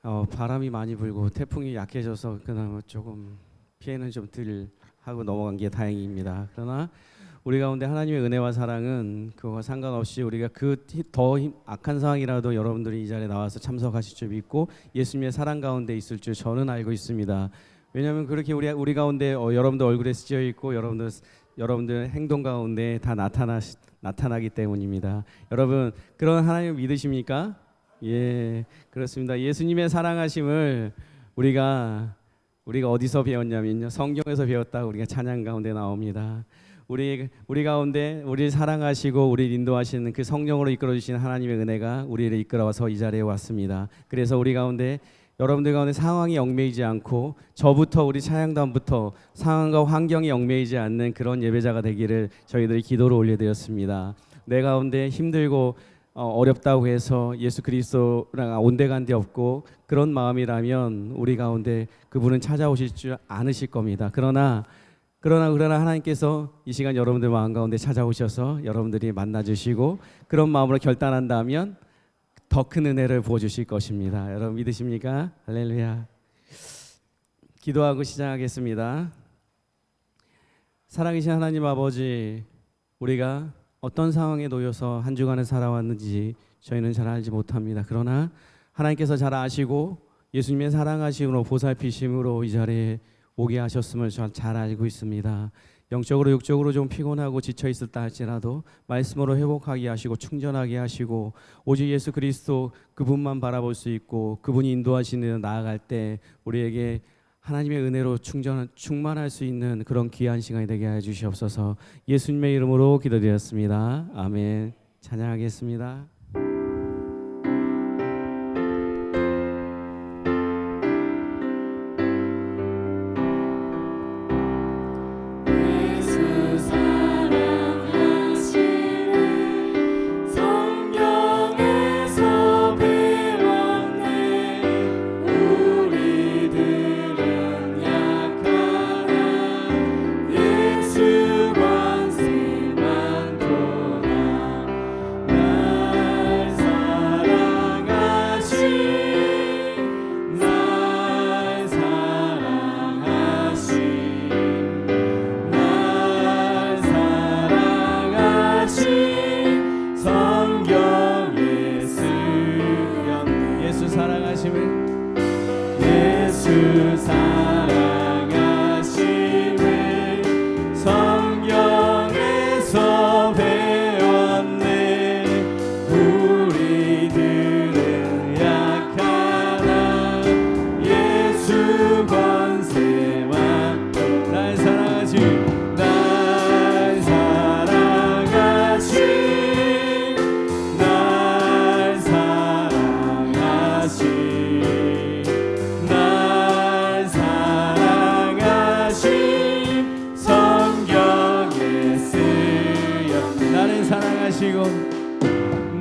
바람이 많이 불고 태풍이 약해져서 그나마 조금 피해는 좀 덜 하고 넘어간 게 다행입니다. 그러나 우리 가운데 하나님의 은혜와 사랑은 그거와 상관없이 우리가 그 더 악한 상황이라도 여러분들이 이 자리에 나와서 참석하실 줄 믿고 예수님의 사랑 가운데 있을 줄 저는 알고 있습니다. 왜냐하면 그렇게 우리 가운데 여러분들 얼굴에 쓰여 있고 여러분들 행동 가운데 다 나타나기 때문입니다. 여러분 그런 하나님을 믿으십니까? 예, 그렇습니다. 예수님의 사랑하심을 우리가 어디서 배웠냐면요, 성경에서 배웠다고 우리가 찬양 가운데 나옵니다. 우리 가운데 우리를 사랑하시고 우리를 인도하시는 그 성령으로 이끌어 주시는 하나님의 은혜가 우리를 이끌어와서 이 자리에 왔습니다. 그래서 여러분들 가운데 상황이 얽매이지 않고 저부터 우리 찬양단부터 상황과 환경이 얽매이지 않는 그런 예배자가 되기를 저희들이 기도로 올려드렸습니다. 내 가운데 힘들고 어렵다고 해서 예수 그리스도랑 온데간데 없고 그런 마음이라면 우리 가운데 그분은 찾아오실 줄 않으실 겁니다. 그러나 하나님께서 이 시간 여러분들 마음 가운데 찾아오셔서 여러분들이 만나주시고 그런 마음으로 결단한다면 더 큰 은혜를 부어주실 것입니다. 여러분 믿으십니까? 할렐루야. 기도하고 시작하겠습니다. 살아계신 하나님 아버지, 우리가 어떤 상황에 놓여서 한 주간을 살아왔는지 저희는 잘 알지 못합니다. 그러나 하나님께서 잘 아시고 예수님의 사랑하심으로 보살피심으로 이 자리에 오게 하셨음을 잘 알고 있습니다. 영적으로 육적으로 좀 피곤하고 지쳐 있었다 할지라도 말씀으로 회복하게 하시고 충전하게 하시고 오직 예수 그리스도 그분만 바라볼 수 있고 그분이 인도하시는 데로 나아갈 때 우리에게 하나님의 은혜로 충만할 수 있는 그런 귀한 시간이 되게 해 주시옵소서. 예수님의 이름으로 기도드렸습니다. 아멘. 찬양하겠습니다.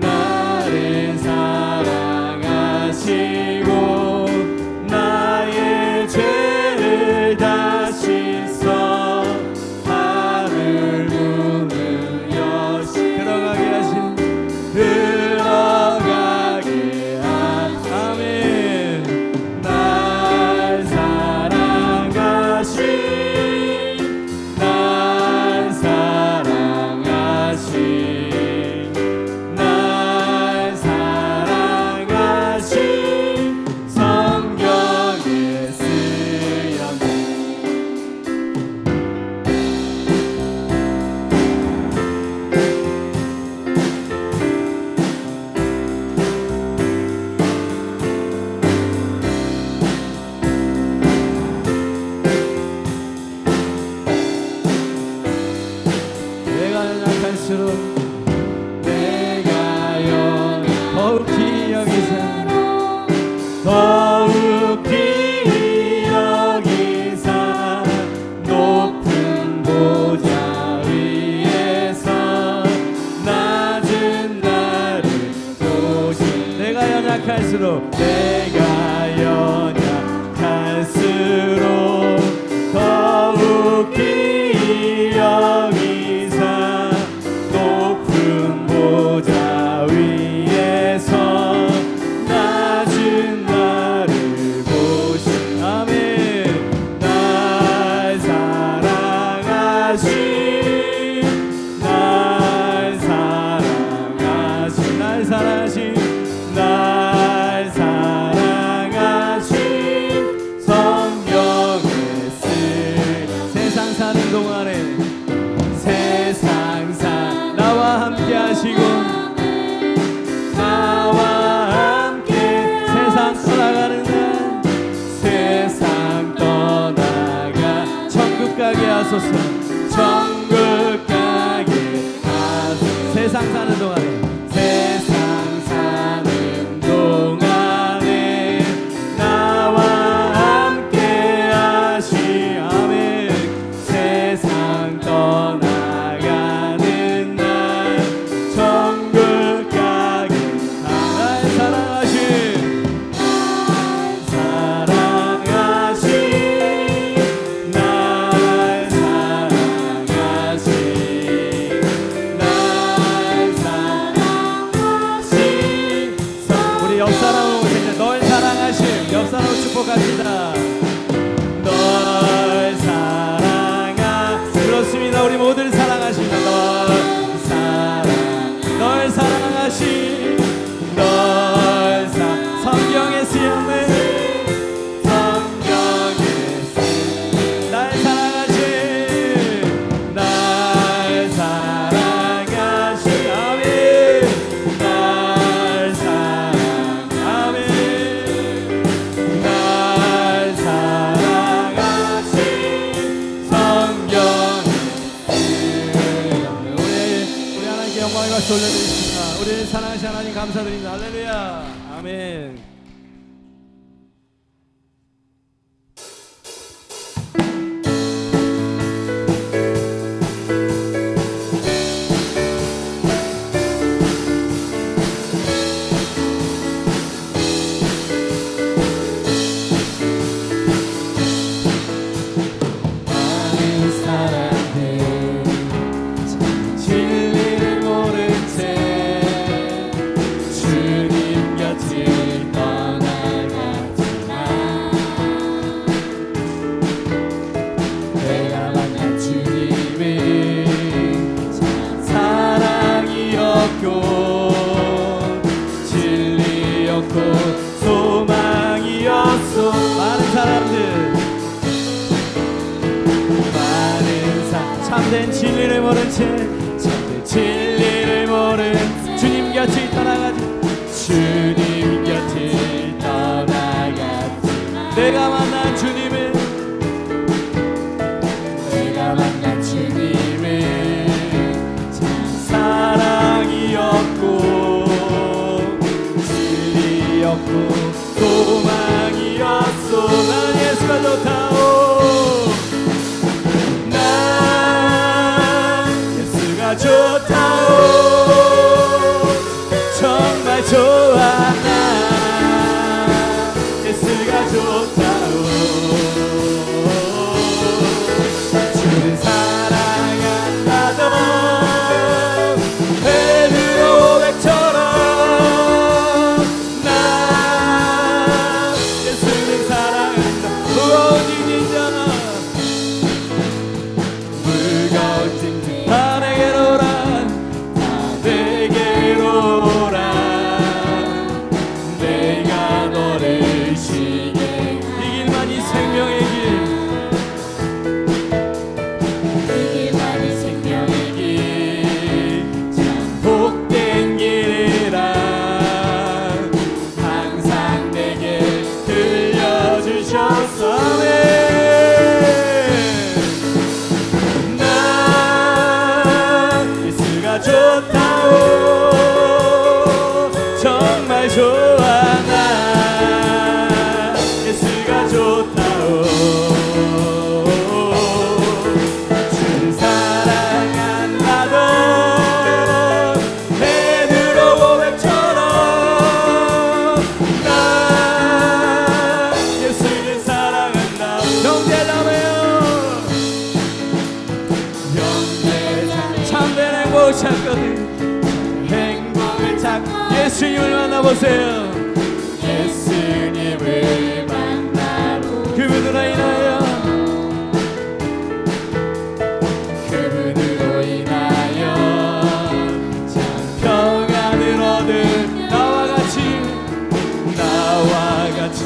나를 사랑하시고 나의 죄를 다 씻어 나를 문을 들어가게 하신 아멘. 날 사랑하신 더욱히 여기사 높은 보좌 위에서 낮은 나를 도우신 내가 연약할수록 더욱히 여기사 높은 보좌 위에서 낮은 나를 동안에 세상 사는 동안에 나와 함께 하시 아멘 세상 떠나가는 날 천국 가기 날 사랑하신 우리 옆 사람으로 오세요. 널 사랑하심 옆 사람으로 축복합니다. 널 사랑하 그렇습니다. 우리 모두를 사랑하십니다. 널 사랑하심 성경에 쓰였네 날 사랑하심 날 사랑하시 아멘 날 사랑하시 날 사랑하시 성경에 우리 하나님께 영광을 박수 올려드리겠습니다. 우리 사랑하신 하나님 감사드립니다. 할렐루야 아멘. 많은 사람들 참 진리를 모른 채 주님 곁을 떠나갔지만 내가 만난 주님은 참 사랑이었고 진리였고 소망이었소 많은 사람들 참된 진리를 모른 채 참된 진리를 모른 주님 곁을 떠나가지 주님 곁을 떠나갔지 내가 만난 주님은 내가 만난 주님은 참 사랑이었고 진리였고 소망이었소 난 예수가 좋다오 좋다오 정말 좋아 나 예수가 좋다오 주를 사랑한다던 베드로 백처럼 나 예수를 사랑한다 무거운 짐진 자나 무거운 짐진 다 내게로 내가 너를 쉬게 이 길만이 생명의 이 길만이 생명의 길참 복된 길이라 항상 내게 들려주셨어 난 예수가 좋다오 정말 좋아 나 예수가 좋다오 주를 사랑한다던 베드로 고백처럼 나 예수를 사랑한다 형제자매요 참된 행복 찾거든 행복을 찾고 예수님을 만나보세요. 예수님을 만나고 그분으로 인하여 그분으로 인하여 참 평안을 얻은 나와 같이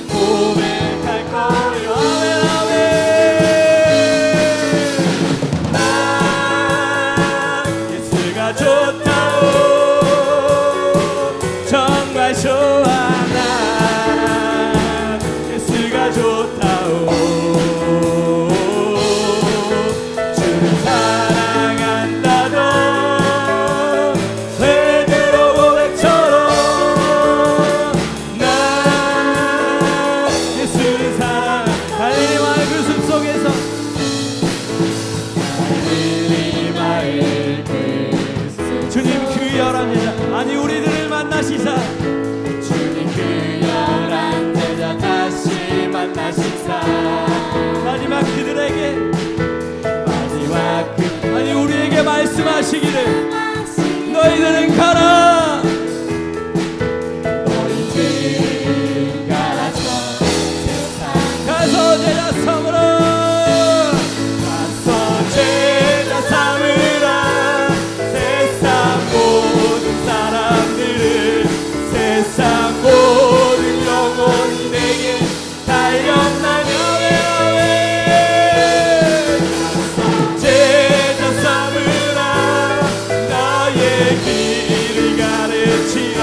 고백할 거요 아멘 아멘 나 예수가 좋다오 정말 좋아 말씀하시사 주님 그 열한 제자 다시 만나시사 마지막 그들에게 마지막 그 아니 우리에게 말씀하시기를 너희들은 가라 너희들 가라 저 세상 가서 제자 삼으라 가서 제자 삼으라 세상 모든 사람들을 세상 모든 영혼이 내게 달려나며 가서 제자 삼으라 나의 길을 가르치라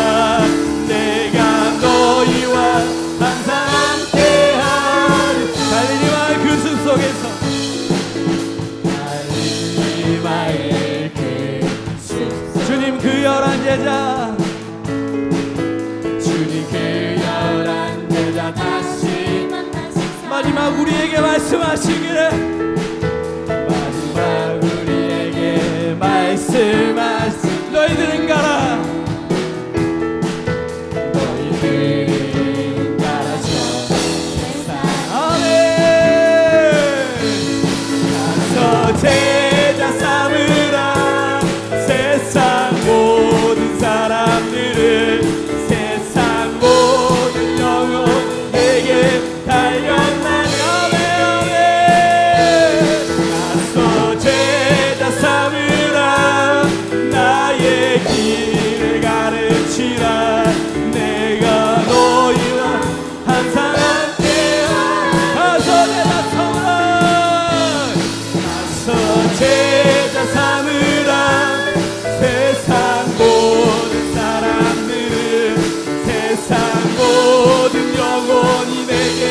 내가 너희와 항상 함께하리 달리니와 그 숲 속에서 달리마의 그 주님 그 열한 제자 주님 그 열한 제자 다시 마지막 우리에게 말씀하시기를 마지막 우리에게 말씀하시 너희들은 가라 너희들은 가라 저 세상 아멘 가서 제자 삼으라 세상 모든 사람들을 세상 모든 영혼 내게 달려나며 가서 제자 삼으라 나의 길을 가르치라 내가 너희와 항상 함께하리 가서 제자 삼으라 가서 제자 삼으라 세상 모든 사람들을 세상 모든 영혼이 내게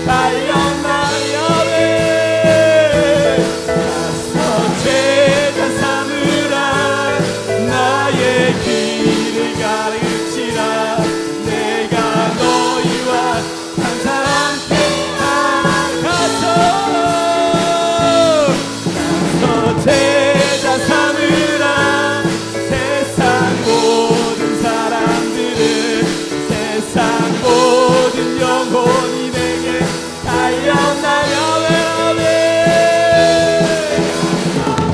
달려나며 가서 제자 삼으라 나의 길을 가르치라 내가 너희와 항상 함께하리 가서 제자 삼으라 세상 모든 사람들을 세상 모든 영혼이 내게 달려나며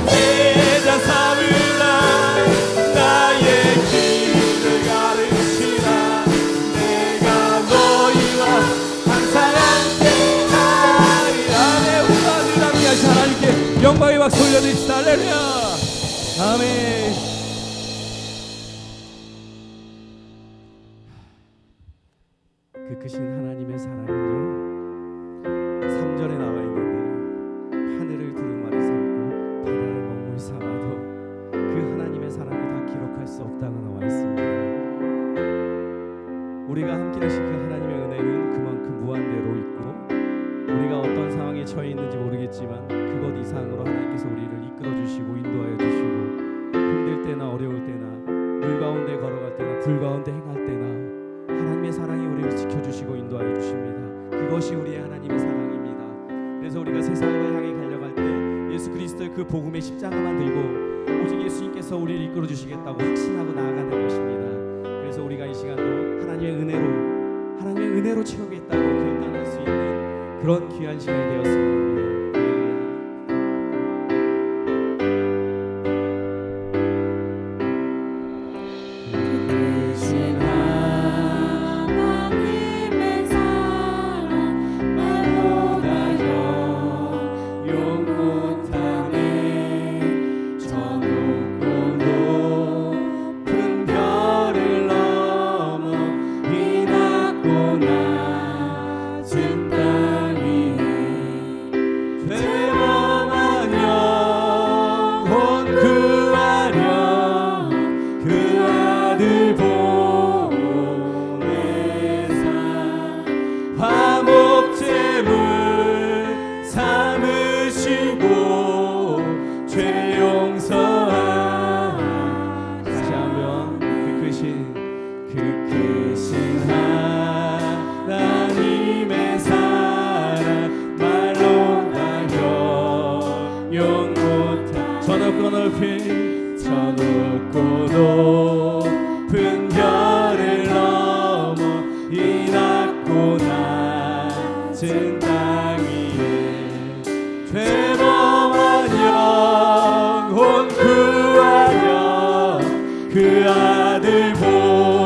제자 삼으라 나의 길을 가르치라 내가 너희와 항상 함께하리 아멘 우리 하나님 하나님께 영광의 박수 올려드립시다 할렐루야 아멘 그 크신 하나님의 사랑은요 3절에 나와 있는데요 하늘을 두루마리 삼고 바다를 먹물 삼아도 그 하나님의 사랑을 다 기록할 수 없다고 나와 있습니다 우리가 함께 하신 그 하나님의 은혜는 그만큼 무한대로 있고 우리가 어떤 상황에 처해 있는지 모르겠지만 그것 이상으로 하나님께서 우리를 이끌어 주시고 인도하여 주시고 힘들 때나 어려울 때나 물 가운데 걸어갈 때나 불 가운데 행할 때나 하나님의 사랑이 우리를 지켜주시고 인도하여 주십니다. 그것이 우리의 하나님의 사랑입니다. 그래서 우리가 세상을 향해 달려갈 때 예수 그리스도의 그 복음의 십자가만 들고 오직 예수님께서 우리를 이끌어 주시겠다고 확신하고 나아가는 것입니다. 그래서 우리가 이 시간도 하나님의 은혜로 채우겠다고 결단할 수 있는 그런 귀한 시간이 되었습니다. 저 높고 높은 그 아들 보내사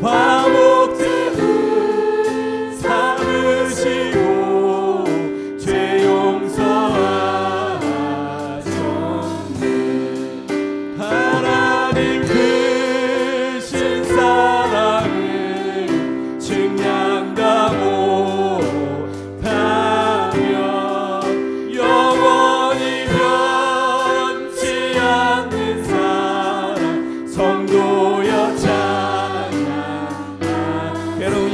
화목제물 삼으시고 죄 용서하셨네. 하나님 크신 사랑을 증량다 못하며 영원히 변치 않는 사랑 성도여 찬양하. 괴로운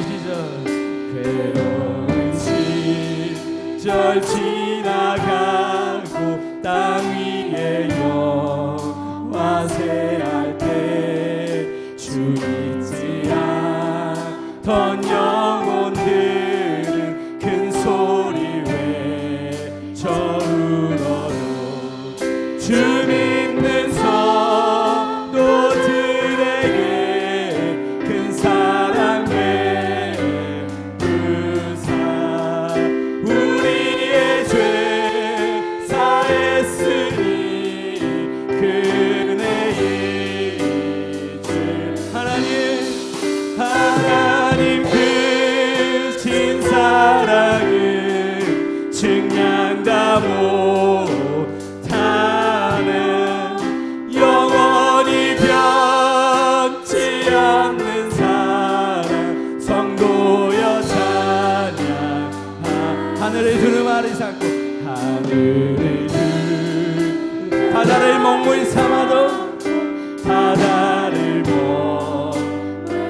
시절 지나가고 땅 위에 영화 세할 때 주 잊지 않던 영혼들은 큰 소리 외쳐 울어도 주 믿는 성도들에게 큰 사랑 베푸사 우리의 죄 사했으니 그 은혜의 줄. 하나님 크신 사랑을 증량다 못하는 영원히 변치 않는 사랑 성도여 찬양하. 하늘을 두루마리 삼고 하늘을 바다를 먹물 삼아도 바다를 먹물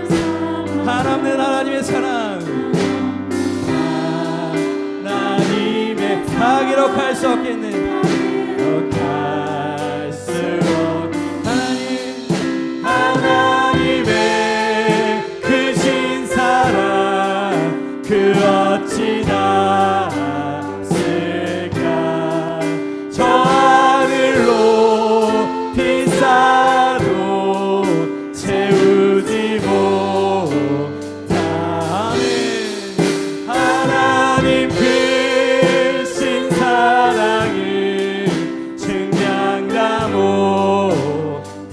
삼아 하나님의 하나님의 사랑 하나님의 다 기록할 수 없겠네. 기록할 수 없 하나님의 크신 사랑 그 어찌 닿았을까. 저 하늘로 비싸도 채우지 못하는 하나님 크신 사랑을 증량다 못하며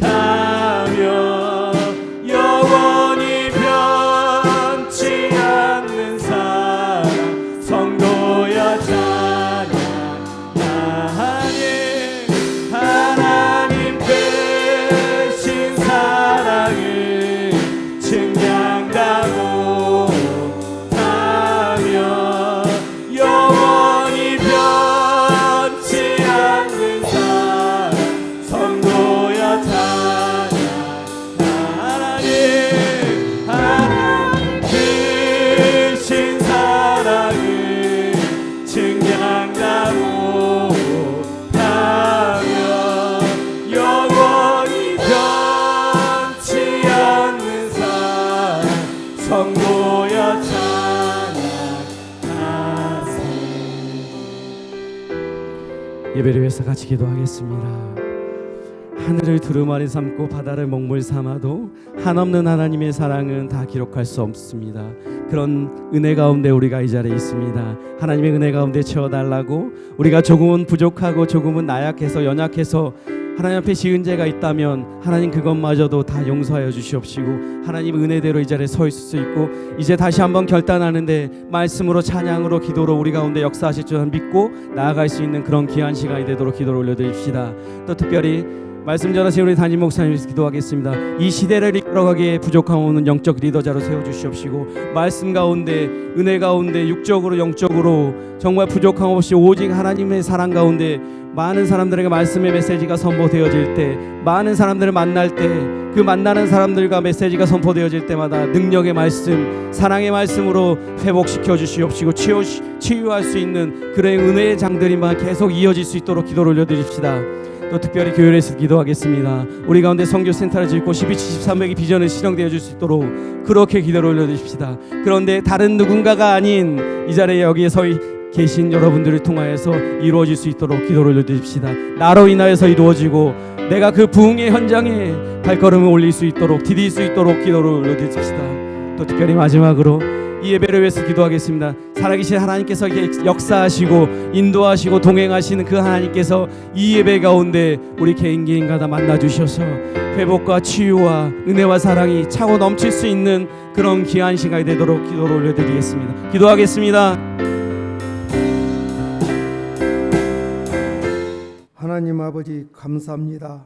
영원히 변치 않는 사랑 성도여 하나님 크신 사랑을 증량다 못하며 영원히 변치 않는 사랑 성도여 하나님 크신 사랑을 증량다 못하며 영원히 변치 않는 사랑 성도여 찬양하세. 예배를 위해서 같이 기도하겠습니다. 하늘을 두루마리 삼고 바다를 먹물 삼아도 한없는 하나님의 사랑은 다 기록할 수 없습니다. 그런 은혜 가운데 우리가 이 자리에 있습니다. 하나님의 은혜 가운데 채워달라고. 우리가 조금은 부족하고 조금은 나약해서 연약해서 하나님 앞에 지은 죄가 있다면 하나님 그것마저도 다 용서하여 주시옵시고 하나님 은혜대로 이 자리에 서 있을 수 있고 이제 다시 한번 결단하는데 말씀으로 찬양으로 기도로 우리 가운데 역사하실 줄 믿고 나아갈 수 있는 그런 귀한 시간이 되도록 기도를 올려드립시다. 또 특별히 말씀 전하신 우리 담임 목사님께서 기도하겠습니다. 이 시대를 이끌어가기에 부족함 없는 영적 리더자로 세워주시옵시고 말씀 가운데 은혜 가운데 육적으로 영적으로 정말 부족함 없이 오직 하나님의 사랑 가운데 많은 사람들에게 말씀의 메시지가 선포되어질 때 많은 사람들을 만날 때 그 만나는 사람들과 메시지가 선포되어질 때마다 능력의 말씀 사랑의 말씀으로 회복시켜 주시옵시고 치유할 수 있는 그런 은혜의 장들이만 계속 이어질 수 있도록 기도를 올려드립시다. 또 특별히 교회에서 기도하겠습니다. 우리 가운데 선교센터를 짓고 127300의 비전을 실현되어 줄 수 있도록 그렇게 기도를 올려주십시다. 그런데 다른 누군가가 아닌 이 자리에 여기에 서 계신 여러분들을 통하여서 이루어질 수 있도록 기도를 올려주십시다. 나로 인하여서 이루어지고 내가 그 부흥의 현장에 발걸음을 올릴 수 있도록 디딜 수 있도록 기도를 올려주십시다. 또 특별히 마지막으로 이 예배를 위해서 기도하겠습니다. 살아계신 하나님께서 역사하시고 인도하시고 동행하시는 그 하나님께서 이 예배 가운데 우리 개인마다 만나주셔서 회복과 치유와 은혜와 사랑이 차고 넘칠 수 있는 그런 귀한 시간이 되도록 기도를 올려드리겠습니다. 기도하겠습니다. 하나님 아버지 감사합니다.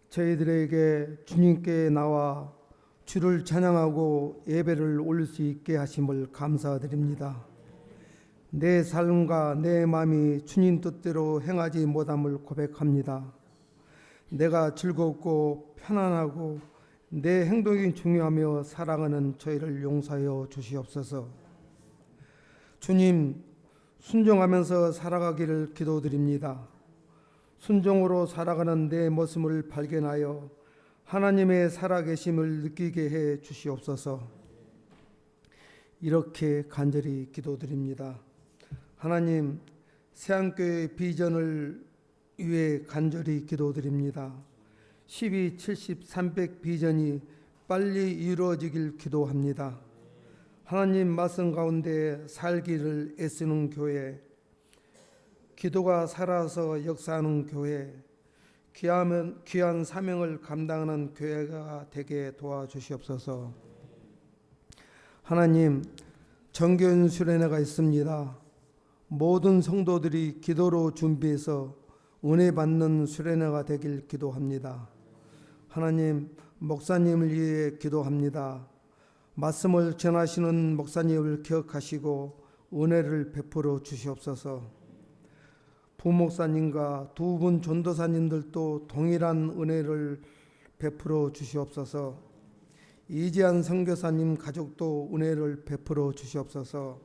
저희들에게 주님께 나와 주를 찬양하고 예배를 올릴 수 있게 하심을 감사드립니다. 내 삶과 내 마음이 주님 뜻대로 행하지 못함을 고백합니다. 내가 즐겁고 편안하고 내 행동이 중요하며 사랑하는 저희를 용서하여 주시옵소서. 주님, 순종하면서 살아가기를 기도드립니다. 순종으로 살아가는 내 모습을 발견하여 하나님의 살아계심을 느끼게 해 주시옵소서. 이렇게 간절히 기도드립니다. 하나님, 새안교회 비전을 위해 간절히 기도드립니다. 12, 70, 300 비전이 빨리 이루어지길 기도합니다. 하나님 말씀 가운데 살기를 애쓰는 교회, 기도가 살아서 역사하는 교회, 귀한 사명을 감당하는 교회가 되게 도와주시옵소서. 하나님, 정견 수련회가 있습니다. 모든 성도들이 기도로 준비해서 은혜 받는 수련회가 되길 기도합니다. 하나님, 목사님을 위해 기도합니다. 말씀을 전하시는 목사님을 기억하시고 은혜를 베풀어 주시옵소서. 부목사님과 두 분 전도사님들도 동일한 은혜를 베풀어 주시옵소서. 이지한 선교사님 가족도 은혜를 베풀어 주시옵소서.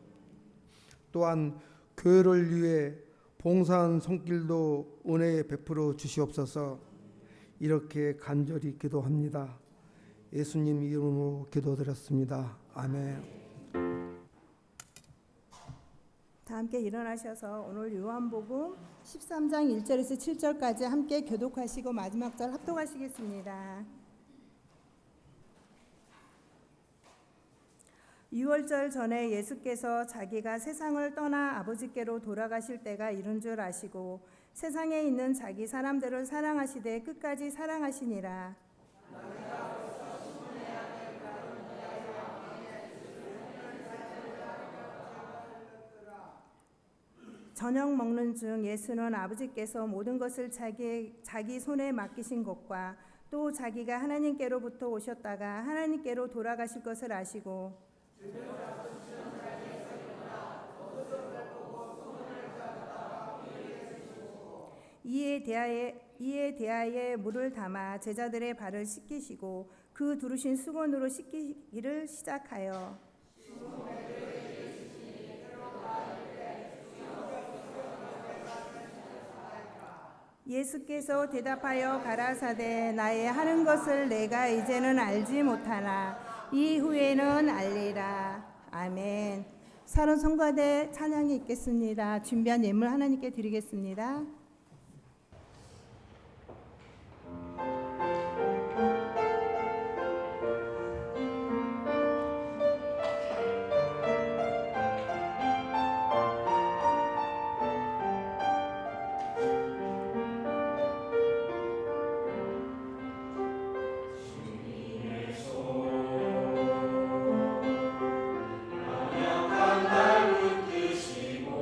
또한 교회를 위해 봉사한 손길도 은혜 베풀어 주시옵소서. 이렇게 간절히 기도합니다. 예수님 이름으로 기도드렸습니다. 아멘. 다 함께 일어나셔서 오늘 요한복음 13장 1절에서 7절까지 함께 교독하시고 마지막 절 합독하시겠습니다. 유월절 전에 예수께서 자기가 세상을 떠나 아버지께로 돌아가실 때가 이른 줄 아시고 세상에 있는 자기 사람들을 사랑하시되 끝까지 사랑하시니라. 저녁 먹는 중 예수는 아버지께서 모든 것을 자기 손에 맡기신 것과 또 자기가 하나님께로부터 오셨다가 하나님께로 돌아가실 것을 아시고 이에 대하여 물을 담아 제자들의 발을 씻기시고 그 두르신 수건으로 씻기기를 시작하여 예수께서 대답하여 가라사대 나의 하는 것을 내가 이제는 알지 못하나 이후에는 알리라. 아멘. 사론 성가대 찬양이 있겠습니다. 준비한 예물 하나님께 드리겠습니다. 날 붙드시고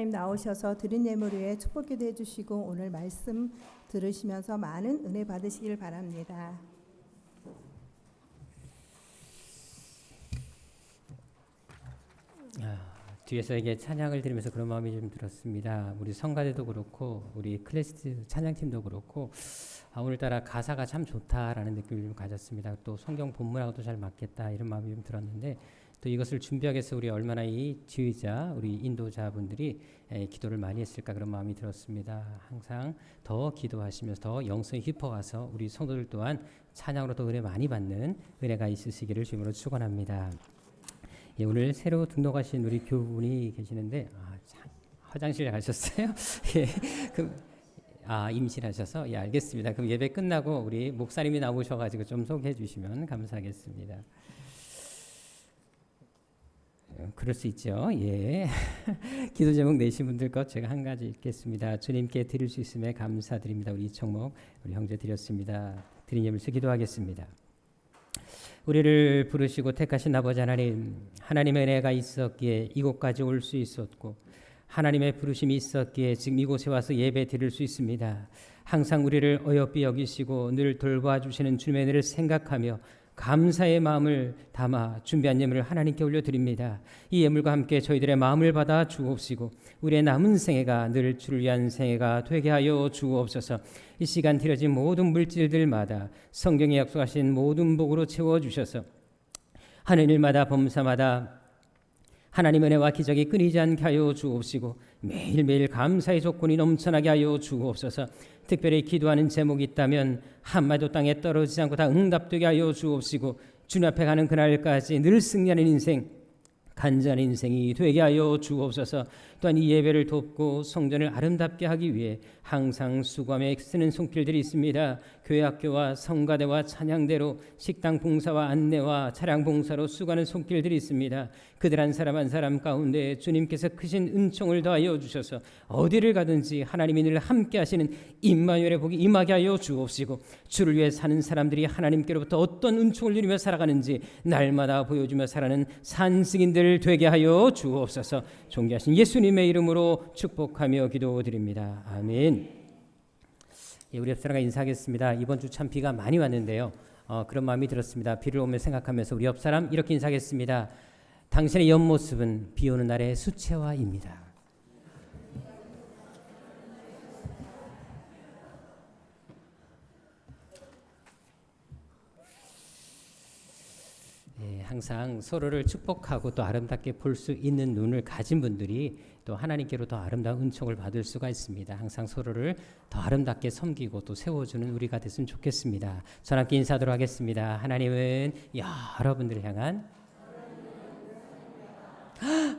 목사님 나오셔서 드린 예물 위에 축복 기도해 주시고 오늘 말씀 들으시면서 많은 은혜 받으시길 바랍니다. 뒤에서 이게 찬양을 들으면서 그런 마음이 좀 들었습니다. 우리 성가대도 그렇고 우리 클래스 찬양팀도 그렇고 오늘따라 가사가 참 좋다라는 느낌을 좀 가졌습니다. 또 성경 본문하고도 잘 맞겠다 이런 마음이 좀 들었는데 또 이것을 준비하기 위해서 우리 얼마나 이 지휘자 우리 인도자분들이 기도를 많이 했을까 그런 마음이 들었습니다. 항상 더 기도하시면서 더 영성이 깊어가서 우리 성도들 또한 찬양으로 더 은혜 많이 받는 은혜가 있으시기를 주님으로 축원합니다. 예, 오늘 새로 등록하신 우리 교우분이 계시는데 화장실 가셨어요? 예, 그럼 임신하셔서 예, 알겠습니다. 그럼 예배 끝나고 우리 목사님이 나오셔가지고 좀 소개해 주시면 감사하겠습니다. 그럴 수 있죠. 예. 기도 제목 내신 분들 것 제가 한 가지 읽겠습니다. 주님께 드릴 수 있음에 감사드립니다. 우리 이청목 우리 형제 드렸습니다. 드린 예물서 기도하겠습니다. 우리를 부르시고 택하신 아버지 하나님, 하나님의 은혜가 있었기에 이곳까지 올 수 있었고 하나님의 부르심이 있었기에 지금 이곳에 와서 예배 드릴 수 있습니다. 항상 우리를 어여삐 여기시고 늘 돌봐주시는 주님의 은혜를 생각하며 감사의 마음을 담아 준비한 예물을 하나님께 올려드립니다. 이 예물과 함께 저희들의 마음을 받아 주옵시고 우리의 남은 생애가 늘 주를 위한 생애가 되게 하여 주옵소서. 이 시간 드려진 모든 물질들마다 성경에 약속하신 모든 복으로 채워주셔서 하는 일마다 범사마다 하나님의 은혜와 기적이 끊이지 않게 하여 주옵시고 매일매일 감사의 조건이 넘쳐나게 하여 주옵소서. 특별히 기도하는 제목이 있다면 한마디도 땅에 떨어지지 않고 다 응답되게 하여 주옵시고 주님 앞에 가는 그날까지 늘 승리하는 인생, 간절한 인생이 되게 하여 주옵소서. 또한 이 예배를 돕고 성전을 아름답게 하기 위해 항상 수고하며 쓰는 손길들이 있습니다. 교회 학교와 성가대와 찬양대로 식당 봉사와 안내와 차량 봉사로 수고하는 손길들이 있습니다. 그들 한 사람 한 사람 가운데 주님께서 크신 은총을 더하여 주셔서 어디를 가든지 하나님이 늘 함께 하시는 임마누엘의 복이 임하게 하여 주옵시고 주를 위해 사는 사람들이 하나님께로부터 어떤 은총을 누리며 살아가는지 날마다 보여주며 살아가는 산승인들 되게 하여 주옵소서. 존귀하신 예수님의 이름으로 축복하며 기도드립니다. 아멘. 예, 우리 옆사람과 인사하겠습니다. 이번 주 참 비가 많이 왔는데요. 그런 마음이 들었습니다. 비를 오며 생각하면서 우리 옆사람 이렇게 인사하겠습니다. 당신의 옆모습은 비 오는 날의 수채화입니다. 예, 항상 서로를 축복하고 또 아름답게 볼 수 있는 눈을 가진 분들이 또 하나님께로 더 아름다운 은총을 받을 수가 있습니다. 항상 서로를 더 아름답게 섬기고 또 세워주는 우리가 됐으면 좋겠습니다. 전 함께 인사하도록 하겠습니다. 하나님은 여러분들을 향한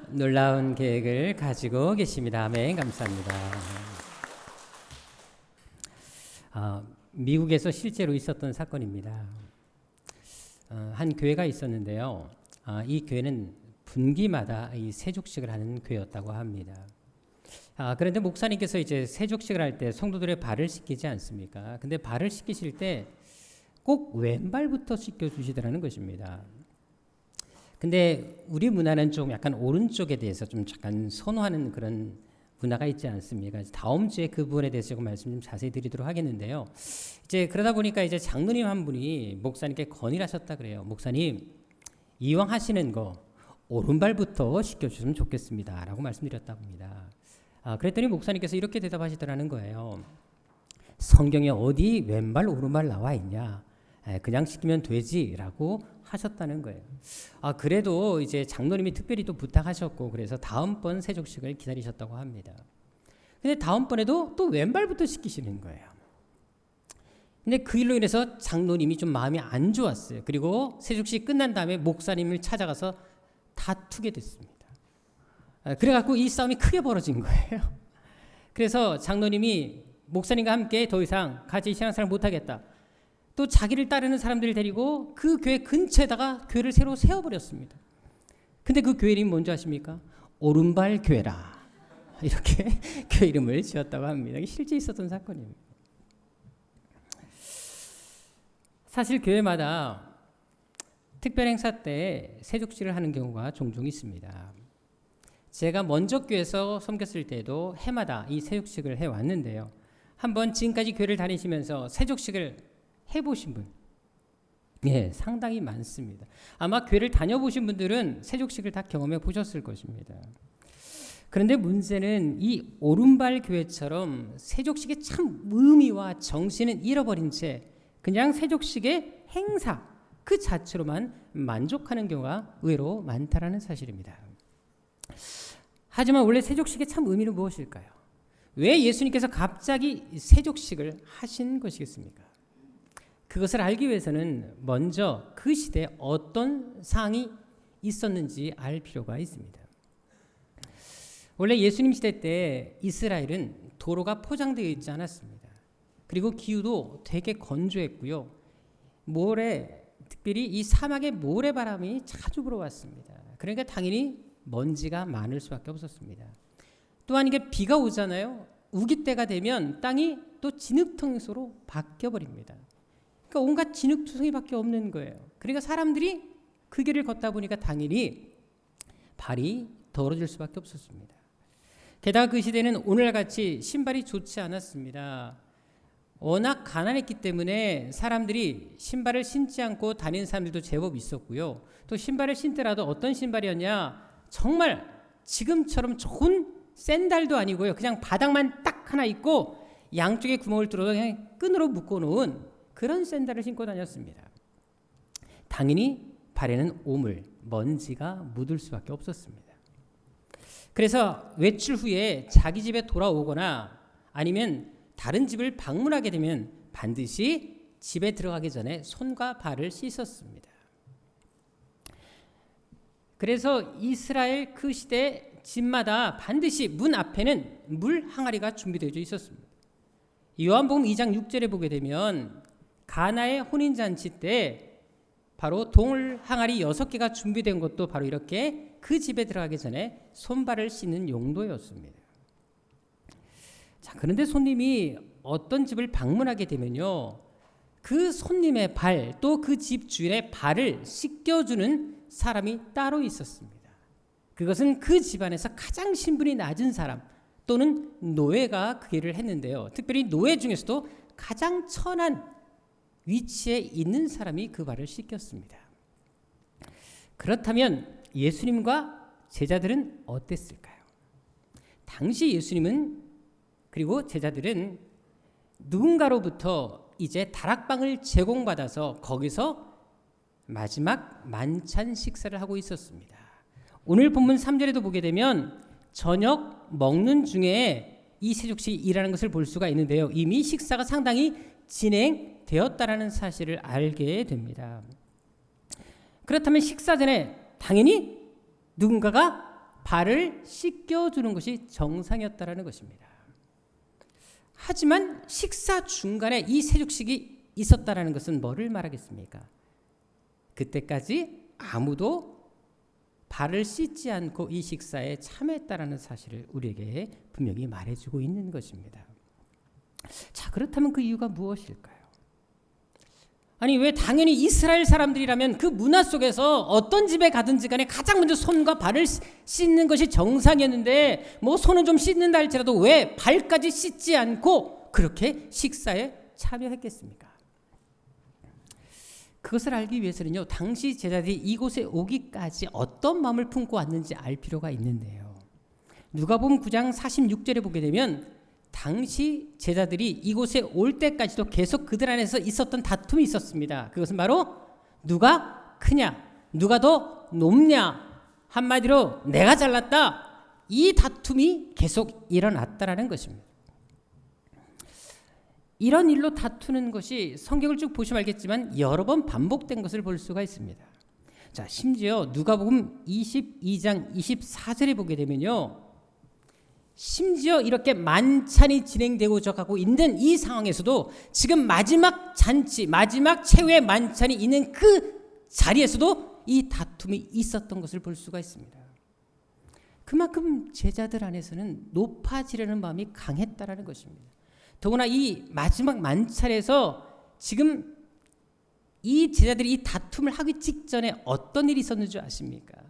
놀라운 계획을 가지고 계십니다. 아멘. 감사합니다. 미국에서 실제로 있었던 사건입니다. 한 교회가 있었는데요. 이 교회는 분기마다 이 세족식을 하는 교회였다고 합니다. 그런데 목사님께서 이제 세족식을 할 때 성도들의 발을 씻기지 않습니까? 근데 발을 씻기실 때 꼭 왼발부터 씻겨 주시더라는 것입니다. 근데 우리 문화는 좀 약간 오른쪽에 대해서 좀 약간 선호하는 그런 문화가 있지 않습니까? 다음 주에 그 부분에 대해서 조금 말씀 좀 자세히 드리도록 하겠는데요. 이제 그러다 보니까 이제 장로님 한 분이 목사님께 건의를 하셨다 그래요. 목사님, 이왕 하시는 거 오른발부터 씻겨주시면 좋겠습니다. 라고 말씀드렸다고 합니다. 그랬더니 목사님께서 이렇게 대답하시더라는 거예요. 성경에 어디 왼발 오른발 나와 있냐? 그냥 씻기면 되지라고 하셨다는 거예요. 그래도 이제 장로님이 특별히 또 부탁하셨고 그래서 다음번 세족식을 기다리셨다고 합니다. 근데 다음번에도 또 왼발부터 씻기시는 거예요. 근데 그 일로 인해서 장로님이 좀 마음이 안 좋았어요. 그리고 세족식 끝난 다음에 목사님을 찾아가서 다투게 됐습니다. 그래갖고 이 싸움이 크게 벌어진 거예요. 그래서 장로님이 목사님과 함께 더 이상 같이 신앙생활 못하겠다. 또 자기를 따르는 사람들을 데리고 그 교회 근처에다가 교회를 새로 세워버렸습니다. 근데 그 교회 이름이 뭔지 아십니까? 오른발 교회라. 이렇게 교회 이름을 지었다고 합니다. 이게 실제 있었던 사건입니다. 사실 교회마다 특별 행사 때 세족식을 하는 경우가 종종 있습니다. 제가 먼저 교회에서 섬겼을 때도 해마다 이 세족식을 해왔는데요. 한번 지금까지 교회를 다니시면서 세족식을 해보신 분, 예, 상당히 많습니다. 아마 교회를 다녀보신 분들은 세족식을 다 경험해 보셨을 것입니다. 그런데 문제는 이 오른발 교회처럼 세족식의 참 의미와 정신은 잃어버린 채 그냥 세족식의 행사 그 자체로만 만족하는 경우가 의외로 많다라는 사실입니다. 하지만 원래 세족식의 참 의미는 무엇일까요? 왜 예수님께서 갑자기 세족식을 하신 것이겠습니까? 그것을 알기 위해서는 먼저 그 시대에 어떤 상황이 있었는지 알 필요가 있습니다. 원래 예수님 시대 때 이스라엘은 도로가 포장되어 있지 않았습니다. 그리고 기후도 되게 건조했고요. 특별히 이 사막의 모래바람이 자주 불어왔습니다. 그러니까 당연히 먼지가 많을 수밖에 없었습니다. 또한 이게 비가 오잖아요. 우기 때가 되면 땅이 또 진흙탕으로 바뀌어 버립니다. 그러니까 온갖 진흙투성이밖에 없는 거예요. 그러니까 사람들이 그 길을 걷다 보니까 당연히 발이 더러질 수밖에 없었습니다. 게다가 그 시대는 오늘같이 신발이 좋지 않았습니다. 워낙 가난했기 때문에 사람들이 신발을 신지 않고 다니는 사람들도 제법 있었고요. 또 신발을 신더라도 어떤 신발이었냐? 정말 지금처럼 좋은 샌달도 아니고요. 그냥 바닥만 딱 하나 있고 양쪽에 구멍을 뚫어서 그냥 끈으로 묶어놓은 그런 샌달을 신고 다녔습니다. 당연히 발에는 오물, 먼지가 묻을 수밖에 없었습니다. 그래서 외출 후에 자기 집에 돌아오거나 아니면 다른 집을 방문하게 되면 반드시 집에 들어가기 전에 손과 발을 씻었습니다. 그래서 이스라엘 그 시대 집마다 반드시 문 앞에는 물 항아리가 준비되어 있었습니다. 요한복음 2장 6절에 보게 되면 가나의 혼인잔치 때 바로 동물 항아리 6개가 준비된 것도 바로 이렇게 그 집에 들어가기 전에 손발을 씻는 용도였습니다. 자, 그런데 손님이 어떤 집을 방문하게 되면요, 그 손님의 발, 또 그 집 주인의 발을 씻겨주는 사람이 따로 있었습니다. 그것은 그 집안에서 가장 신분이 낮은 사람 또는 노예가 그 일을 했는데요. 특별히 노예 중에서도 가장 천한 위치에 있는 사람이 그 발을 씻겼습니다. 그렇다면 예수님과 제자들은 어땠을까요? 당시 예수님은 그리고 제자들은 누군가로부터 이제 다락방을 제공받아서 거기서 마지막 만찬 식사를 하고 있었습니다. 오늘 본문 3절에도 보게 되면 저녁 먹는 중에 이 세족식이 일하는 것을 볼 수가 있는데요. 이미 식사가 상당히 진행되었다라는 사실을 알게 됩니다. 그렇다면 식사 전에 당연히 누군가가 발을 씻겨주는 것이 정상이었다라는 것입니다. 하지만 식사 중간에 이 세족식이 있었다라는 것은 뭐를 말하겠습니까? 그때까지 아무도 발을 씻지 않고 이 식사에 참여했다라는 사실을 우리에게 분명히 말해주고 있는 것입니다. 자, 그렇다면 그 이유가 무엇일까요? 아니, 왜 당연히 이스라엘 사람들이라면 그 문화 속에서 어떤 집에 가든지 간에 가장 먼저 손과 발을 씻는 것이 정상이었는데 뭐 손은 좀 씻는다 할지라도 왜 발까지 씻지 않고 그렇게 식사에 참여했겠습니까? 그것을 알기 위해서는요, 당시 제자들이 이곳에 오기까지 어떤 마음을 품고 왔는지 알 필요가 있는데요. 누가복음 9장 46절에 보게 되면 당시 제자들이 이곳에 올 때까지도 계속 그들 안에서 있었던 다툼이 있었습니다. 그것은 바로 누가 크냐, 누가 더 높냐, 한마디로 내가 잘났다, 이 다툼이 계속 일어났다라는 것입니다. 이런 일로 다투는 것이 성경을 쭉 보시면 알겠지만 여러 번 반복된 것을 볼 수가 있습니다. 자, 심지어 누가복음 22장 24절에 보게 되면요, 심지어 이렇게 만찬이 진행되고자 하고 있는 이 상황에서도 지금 마지막 잔치, 마지막 최후의 만찬이 있는 그 자리에서도 이 다툼이 있었던 것을 볼 수가 있습니다. 그만큼 제자들 안에서는 높아지려는 마음이 강했다라는 것입니다. 더구나 이 마지막 만찬에서 지금 이 제자들이 이 다툼을 하기 직전에 어떤 일이 있었는지 아십니까?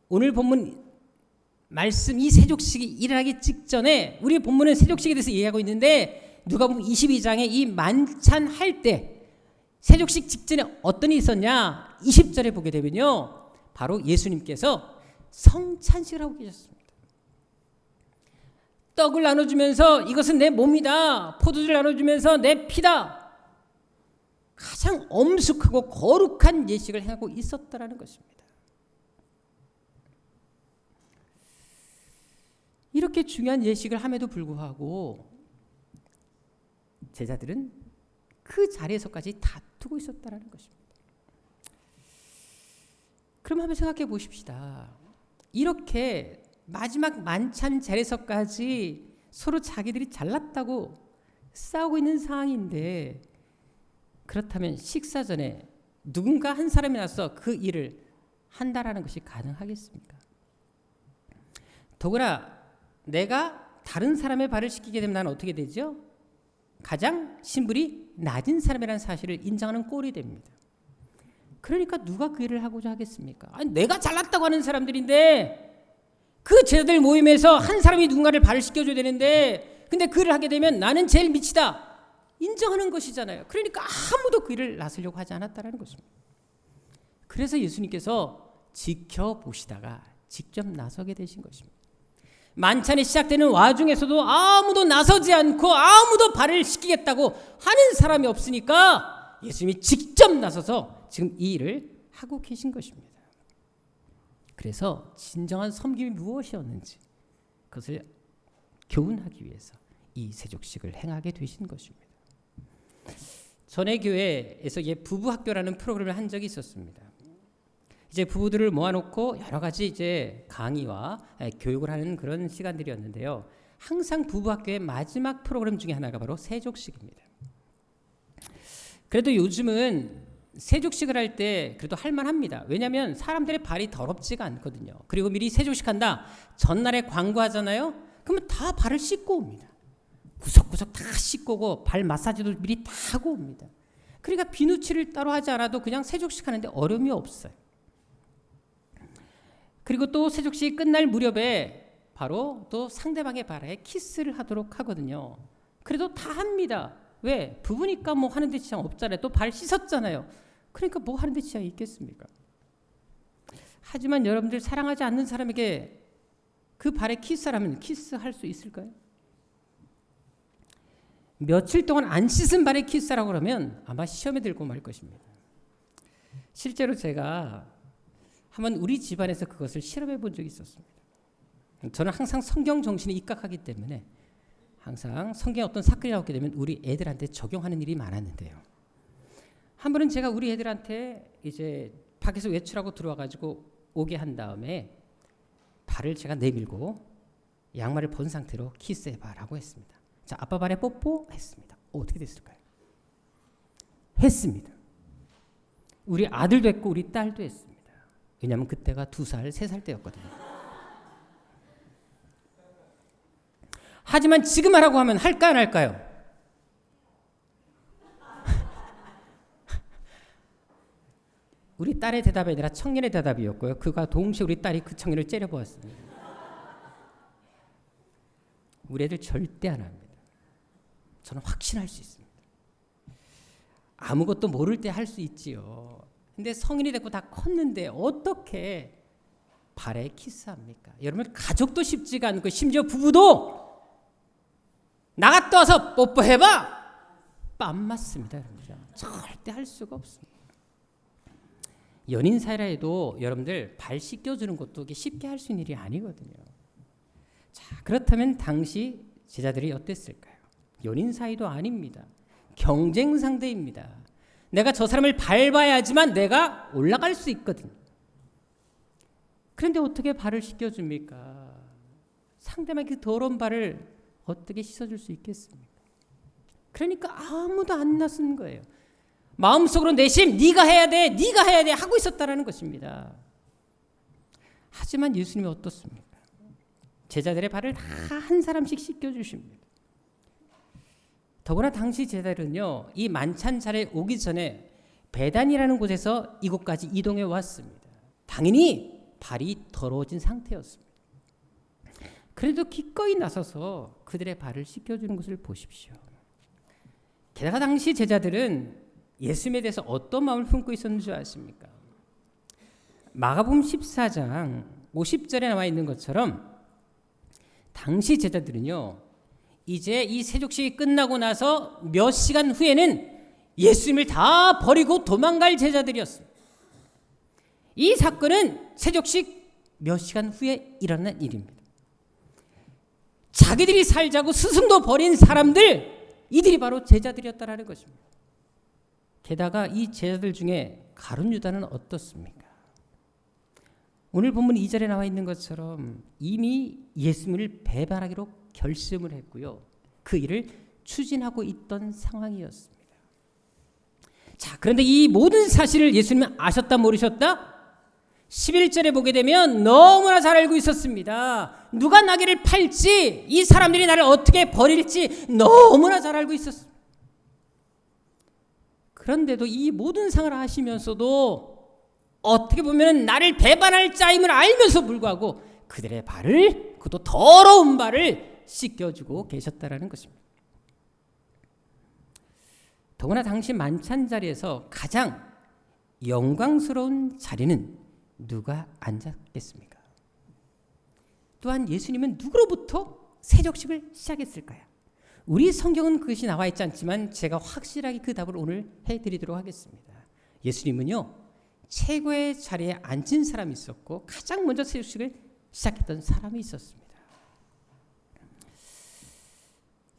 오늘 본문 말씀 이 세족식이 일어나기 직전에 우리 본문은 세족식에 대해서 이야기하고 있는데 누가복음 22장에 이 만찬할 때 세족식 직전에 어떤 일이 있었냐 20절에 보게 되면요 바로 예수님께서 성찬식을 하고 계셨습니다. 떡을 나눠주면서 이것은 내 몸이다, 포도주를 나눠주면서 내 피다, 가장 엄숙하고 거룩한 예식을 행하고 있었다라는 것입니다. 이렇게 중요한 예식을 함에도 불구하고 제자들은 그 자리에서까지 다투고 있었다라는 것입니다. 그럼 한번 생각해 보십시다. 이렇게 마지막 만찬 자리에서까지 서로 자기들이 잘났다고 싸우고 있는 상황인데 그렇다면 식사 전에 누군가 한 사람이 나서 그 일을 한다라는 것이 가능하겠습니까? 더구나 내가 다른 사람의 발을 씻기게 되면 나는 어떻게 되죠? 가장 신분이 낮은 사람이라는 사실을 인정하는 꼴이 됩니다. 그러니까 누가 그 일을 하고자 하겠습니까? 아니, 내가 잘났다고 하는 사람들인데 그 제자들 모임에서 한 사람이 누군가를 발을 씻겨줘야 되는데 근데 그 일을 하게 되면 나는 제일 미치다 인정하는 것이잖아요. 그러니까 아무도 그 일을 나서려고 하지 않았다는 것입니다. 그래서 예수님께서 지켜보시다가 직접 나서게 되신 것입니다. 만찬이 시작되는 와중에서도 아무도 나서지 않고 아무도 발을 씻기겠다고 하는 사람이 없으니까 예수님이 직접 나서서 지금 이 일을 하고 계신 것입니다. 그래서 진정한 섬김이 무엇이었는지 그것을 교훈하기 위해서 이 세족식을 행하게 되신 것입니다. 전에 교회에서 부부 학교라는 프로그램을 한 적이 있었습니다. 이제 부부들을 모아놓고 여러 가지 이제 강의와 교육을 하는 그런 시간들이었는데요. 항상 부부 학교의 마지막 프로그램 중에 하나가 바로 세족식입니다. 그래도 요즘은 세족식을 할 때 그래도 할만합니다. 왜냐하면 사람들의 발이 더럽지가 않거든요. 그리고 미리 세족식 한다. 전날에 광고하잖아요. 그러면 다 발을 씻고 옵니다. 구석구석 다 씻고 오고 발 마사지도 미리 다 하고 옵니다. 그러니까 비누칠을 따로 하지 않아도 그냥 세족식 하는데 어려움이 없어요. 그리고 또 세족식이 끝날 무렵에 바로 또 상대방의 발에 키스를 하도록 하거든요. 그래도 다 합니다. 왜? 부부니까 뭐 하는데 지장 없잖아요. 또 발 씻었잖아요. 그러니까 뭐 하는데 지장이 있겠습니까? 하지만 여러분들 사랑하지 않는 사람에게 그 발에 키스하면 키스할 수 있을까요? 며칠 동안 안 씻은 발에 키스하라고 그러면 아마 시험에 들고 말 것입니다. 실제로 제가 한번 우리 집안에서 그것을 실험해 본 적이 있었습니다. 저는 항상 성경 정신에 입각하기 때문에 항상 성경에 어떤 사건이 나오게 되면 우리 애들한테 적용하는 일이 많았는데요. 한 번은 제가 우리 애들한테 이제 밖에서 외출하고 들어와가지고 오게 한 다음에 발을 제가 내밀고 양말을 벗은 상태로 키스해봐라고 했습니다. 자, 아빠 발에 뽀뽀 했습니다. 어떻게 됐을까요? 했습니다. 우리 아들도 했고 우리 딸도 했습니다. 왜냐하면 그때가 2살, 3살 때였거든요. 하지만 지금 하라고 하면 할까요, 안 할까요? 우리 딸의 대답이 아니라 청년의 대답이었고요. 그가 동시에 우리 딸이 그 청년을 째려보았습니다. 우리 애들 절대 안 합니다. 저는 확신할 수 있습니다. 아무것도 모를 때 할 수 있지요. 근데 성인이 됐고 다 컸는데 어떻게 발에 키스합니까? 여러분 가족도 쉽지가 않고 심지어 부부도 나갔다 와서 뽀뽀해봐 빰 맞습니다. 여러분들. 절대 할 수가 없습니다. 연인 사이라 해도 여러분들 발 씻겨주는 것도 쉽게 할 수 있는 일이 아니거든요. 자, 그렇다면 당시 제자들이 어땠을까요? 연인 사이도 아닙니다. 경쟁 상대입니다. 내가 저 사람을 밟아야지만 내가 올라갈 수 있거든요. 그런데 어떻게 발을 씻겨줍니까? 상대방의 그 더러운 발을 어떻게 씻어줄 수 있겠습니까? 그러니까 아무도 안 나선 거예요. 마음속으로 내심 네가 해야 돼, 네가 해야 돼 하고 있었다라는 것입니다. 하지만 예수님이 어떻습니까? 제자들의 발을 다 한 사람씩 씻겨주십니다. 더구나 당시 제자들은요, 이 만찬 자리에 오기 전에 베단이라는 곳에서 이곳까지 이동해 왔습니다. 당연히 발이 더러워진 상태였습니다. 그래도 기꺼이 나서서 그들의 발을 씻겨주는 것을 보십시오. 게다가 당시 제자들은 예수님에 대해서 어떤 마음을 품고 있었는지 아십니까? 마가복음 14장 50절에 나와 있는 것처럼 당시 제자들은요, 이제 이 세족식이 끝나고 나서 몇 시간 후에는 예수님을 다 버리고 도망갈 제자들이었습니다. 이 사건은 세족식 몇 시간 후에 일어난 일입니다. 자기들이 살자고 스승도 버린 사람들, 이들이 바로 제자들이었다라는 것입니다. 게다가 이 제자들 중에 가룟 유다는 어떻습니까? 오늘 본문 2절에 나와 있는 것처럼 이미 예수님을 배반하기로 결심을 했고요. 그 일을 추진하고 있던 상황이었습니다. 자, 그런데 이 모든 사실을 예수님은 아셨다 모르셨다? 11절에 보게 되면 너무나 잘 알고 있었습니다. 누가 나귀를 팔지, 이 사람들이 나를 어떻게 버릴지 너무나 잘 알고 있었습니다. 그런데도 이 모든 상을 아시면서도 어떻게 보면 나를 배반할 자임을 알면서 불구하고 그들의 발을, 그것도 더러운 발을 씻겨주고 계셨다라는 것입니다. 더구나 당시 만찬 자리에서 가장 영광스러운 자리는 누가 앉았겠습니까? 또한 예수님은 누구로부터 세족식을 시작했을까요? 우리 성경은 그것이 나와 있지 않지만 제가 확실하게 그 답을 오늘 해드리도록 하겠습니다. 예수님은요, 최고의 자리에 앉은 사람이 있었고 가장 먼저 세족식을 시작했던 사람이 있었습니다.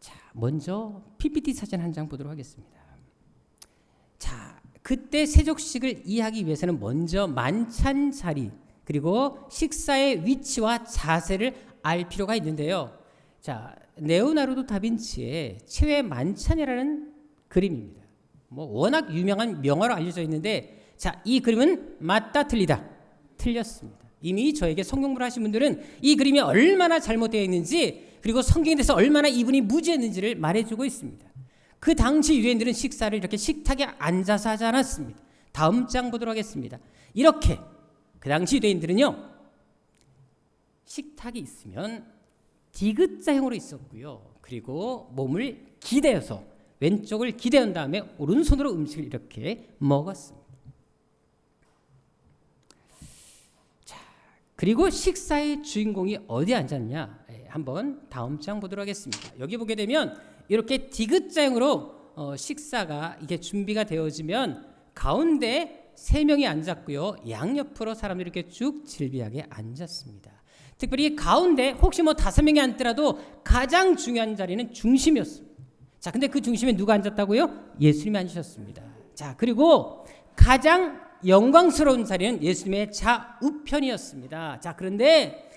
자, 먼저 PPT 사진 한 장 보도록 하겠습니다. 자, 그때 세족식을 이해하기 위해서는 먼저 만찬 자리 그리고 식사의 위치와 자세를 알 필요가 있는데요. 자, 레오나르도 다빈치의 최후의 만찬이라는 그림입니다. 뭐 워낙 유명한 명화로 알려져 있는데, 자, 이 그림은 맞다 틀리다? 틀렸습니다. 이미 저에게 성경부를 하신 분들은 이 그림이 얼마나 잘못되어 있는지, 그리고 성경에 대해서 얼마나 이분이 무지했는지를 말해주고 있습니다. 그 당시 유대인들은 식사를 이렇게 식탁에 앉아서 하지 않았습니다. 다음 장 보도록 하겠습니다. 이렇게 그 당시 유대인들은요, 식탁이 있으면 디귿자형으로 있었고요. 그리고 몸을 기대어서 왼쪽을 기대한 다음에 오른손으로 음식을 이렇게 먹었습니다. 자, 그리고 식사의 주인공이 어디에 앉았냐? 한번 다음 장 보도록 하겠습니다. 여기 보게 되면 이렇게 디귿자형으로 식사가 이게 준비가 되어지면 가운데 3명이 앉았고요. 양옆으로 사람들이 이렇게 쭉 질비하게 앉았습니다. 특별히 가운데 혹시 뭐 5명이 앉더라도 가장 중요한 자리는 중심이었습니다. 자, 근데 그 중심에 누가 앉았다고요? 예수님이 앉으셨습니다. 자, 그리고 가장 영광스러운 자리는 예수님의 좌우편이었습니다. 자, 그런데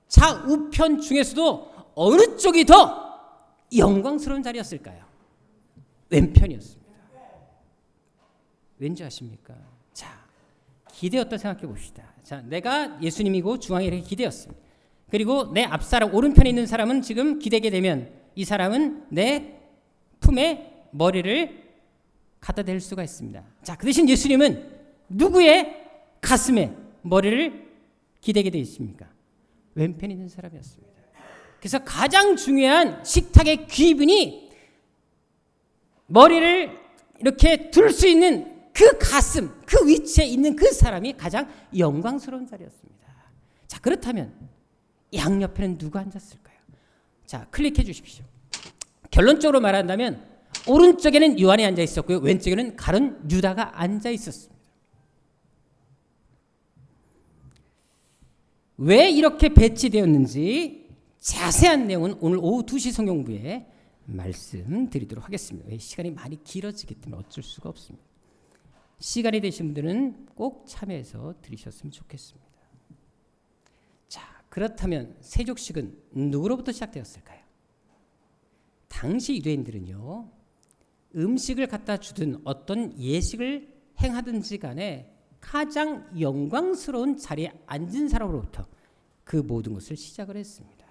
좌우편 중에서도 어느 쪽이 더 영광스러운 자리였을까요? 왼편이었습니다. 왠지 아십니까? 자, 기대었다 생각해 봅시다. 자, 내가 예수님이고 중앙에 이렇게 기대었습니다. 그리고 내 앞사람 오른편에 있는 사람은 지금 기대게 되면 이 사람은 내 품에 머리를 갖다 댈 수가 있습니다. 자, 그 대신 예수님은 누구의 가슴에 머리를 기대게 되어 있습니까? 왼편에 있는 사람이었습니다. 그래서 가장 중요한 식탁의 귀분이 머리를 이렇게 둘 수 있는 그 가슴, 그 위치에 있는 그 사람이 가장 영광스러운 자리였습니다. 자, 그렇다면 양옆에는 누가 앉았을까요? 자, 클릭해 주십시오. 결론적으로 말한다면 오른쪽에는 요한이 앉아 있었고요. 왼쪽에는 가룟 유다가 앉아 있었습니다. 왜 이렇게 배치되었는지 자세한 내용은 오늘 오후 2시 성경부에 말씀드리도록 하겠습니다. 왜 시간이 많이 길어지기 때문에 어쩔 수가 없습니다. 시간이 되신 분들은 꼭 참여해서 들으셨으면 좋겠습니다. 자, 그렇다면 세족식은 누구로부터 시작되었을까요? 당시 유대인들은요, 음식을 갖다 주든 어떤 예식을 행하든지 간에 가장 영광스러운 자리에 앉은 사람으로부터 그 모든 것을 시작을 했습니다.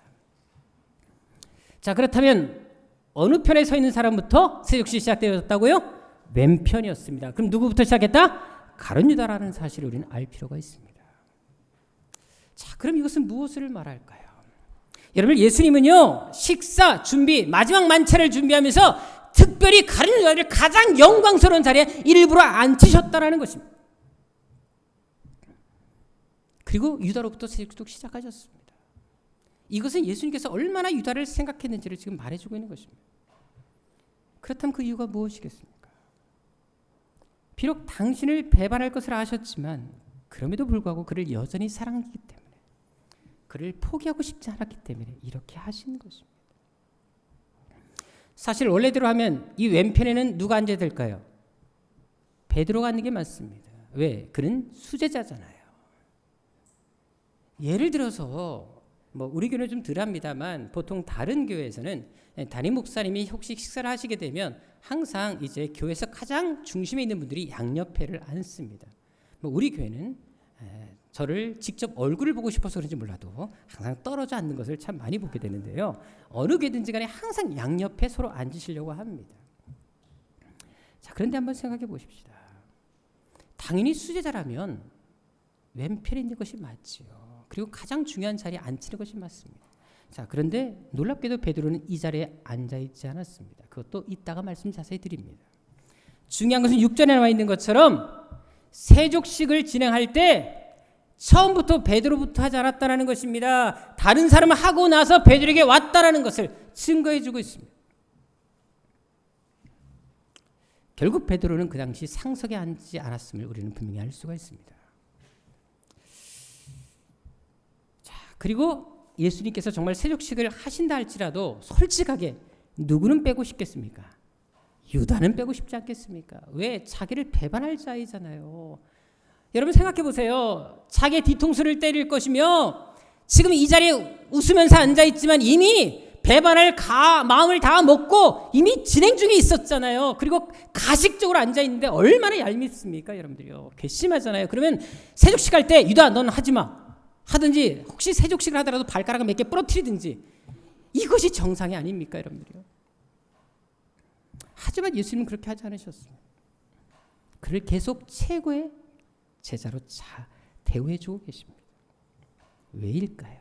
자, 그렇다면 어느 편에 서 있는 사람부터 세족식이 시작되었다고요? 왼편이었습니다. 그럼 누구부터 시작했다? 가룟 유다라는 사실을 우리는 알 필요가 있습니다. 자, 그럼 이것은 무엇을 말할까요? 여러분, 예수님은요, 식사 준비, 마지막 만찬을 준비하면서 특별히 가룟 유다를 가장 영광스러운 자리에 일부러 앉히셨다라는 것입니다. 그리고 유다로부터 세죽도 시작하셨습니다. 이것은 예수님께서 얼마나 유다를 생각했는지를 지금 말해주고 있는 것입니다. 그렇다면 그 이유가 무엇이겠습니까? 비록 당신을 배반할 것을 아셨지만 그럼에도 불구하고 그를 여전히 사랑하기 때문에, 그를 포기하고 싶지 않았기 때문에 이렇게 하신 것입니다. 사실 원래대로 하면 이 왼편에는 누가 앉아야 될까요? 베드로가 앉는 게 맞습니다. 왜? 그는 수제자잖아요. 예를 들어서 우리 교회는 좀 덜합니다만 보통 다른 교회에서는 담임 목사님이 혹시 식사를 하시게 되면 항상 이제 교회에서 가장 중심에 있는 분들이 양옆에를 앉습니다. 우리 교회는 저를 직접 얼굴을 보고 싶어서 그런지 몰라도 항상 떨어져 앉는 것을 참 많이 보게 되는데요. 어느 교회든지 간에 항상 양옆에 서로 앉으시려고 합니다. 자, 그런데 한번 생각해 보십시다. 당연히 수제자라면 왼편에 있는 것이 맞지요. 그리고 가장 중요한 자리에 앉히는 것이 맞습니다. 자, 그런데 놀랍게도 베드로는 이 자리에 앉아 있지 않았습니다. 그것도 이따가 말씀 자세히 드립니다. 중요한 것은 6절에 나와 있는 것처럼 세족식을 진행할 때 처음부터 베드로부터 하지 않았다는 것입니다. 다른 사람은 하고 나서 베드로에게 왔다라는 것을 증거해 주고 있습니다. 결국 베드로는 그 당시 상석에 앉지 않았음을 우리는 분명히 알 수가 있습니다. 자, 그리고 예수님께서 정말 세족식을 하신다 할지라도 솔직하게 누구는 빼고 싶겠습니까? 유다는 빼고 싶지 않겠습니까? 왜? 자기를 배반할 자이잖아요. 여러분 생각해 보세요. 자기의 뒤통수를 때릴 것이며 지금 이 자리에 웃으면서 앉아있지만 이미 배반할 마음을 다 먹고 이미 진행 중에 있었잖아요. 그리고 가식적으로 앉아있는데 얼마나 얄밉습니까? 여러분들이요. 괘씸하잖아요. 그러면 세족식 할 때 유다 넌 하지마 하든지 혹시 세족식을 하더라도 발가락을 몇 개 부러뜨리든지 이것이 정상이 아닙니까? 여러분들이요. 하지만 예수님은 그렇게 하지 않으셨습니다. 그를 계속 최고의 제자로 대우해주고 계십니다. 왜일까요?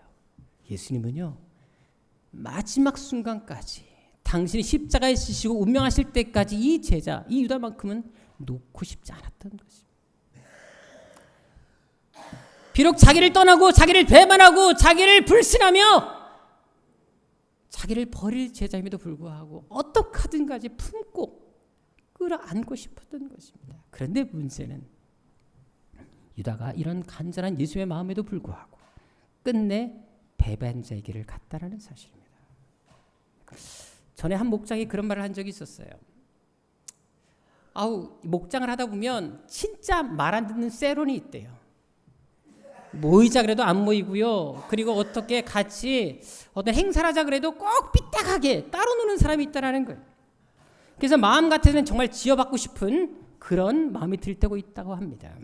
예수님은요, 마지막 순간까지 당신이 십자가에 지시고 운명하실 때까지 이 제자, 이 유다만큼은 놓고 싶지 않았던 것입니다. 비록 자기를 떠나고 자기를 배반하고 자기를 불신하며 자기를 버릴 제자임에도 불구하고 어떻게든 간에 품고 끌어안고 싶었던 것입니다. 그런데 문제는 유다가 이런 간절한 예수의 마음에도 불구하고 끝내 배반자의 길을 갔다라는 사실입니다. 전에 한 목장이 그런 말을 한 적이 있었어요. 목장을 하다 보면 진짜 말 안 듣는 세론이 있대요. 모이자 그래도 안 모이고요. 그리고 어떻게 같이 어떤 행사를 하자 그래도 꼭 삐딱하게 따로 노는 사람이 있다라는 거예요. 그래서 마음 같아서는 정말 지어받고 싶은 그런 마음이 들 때고 있다고 합니다.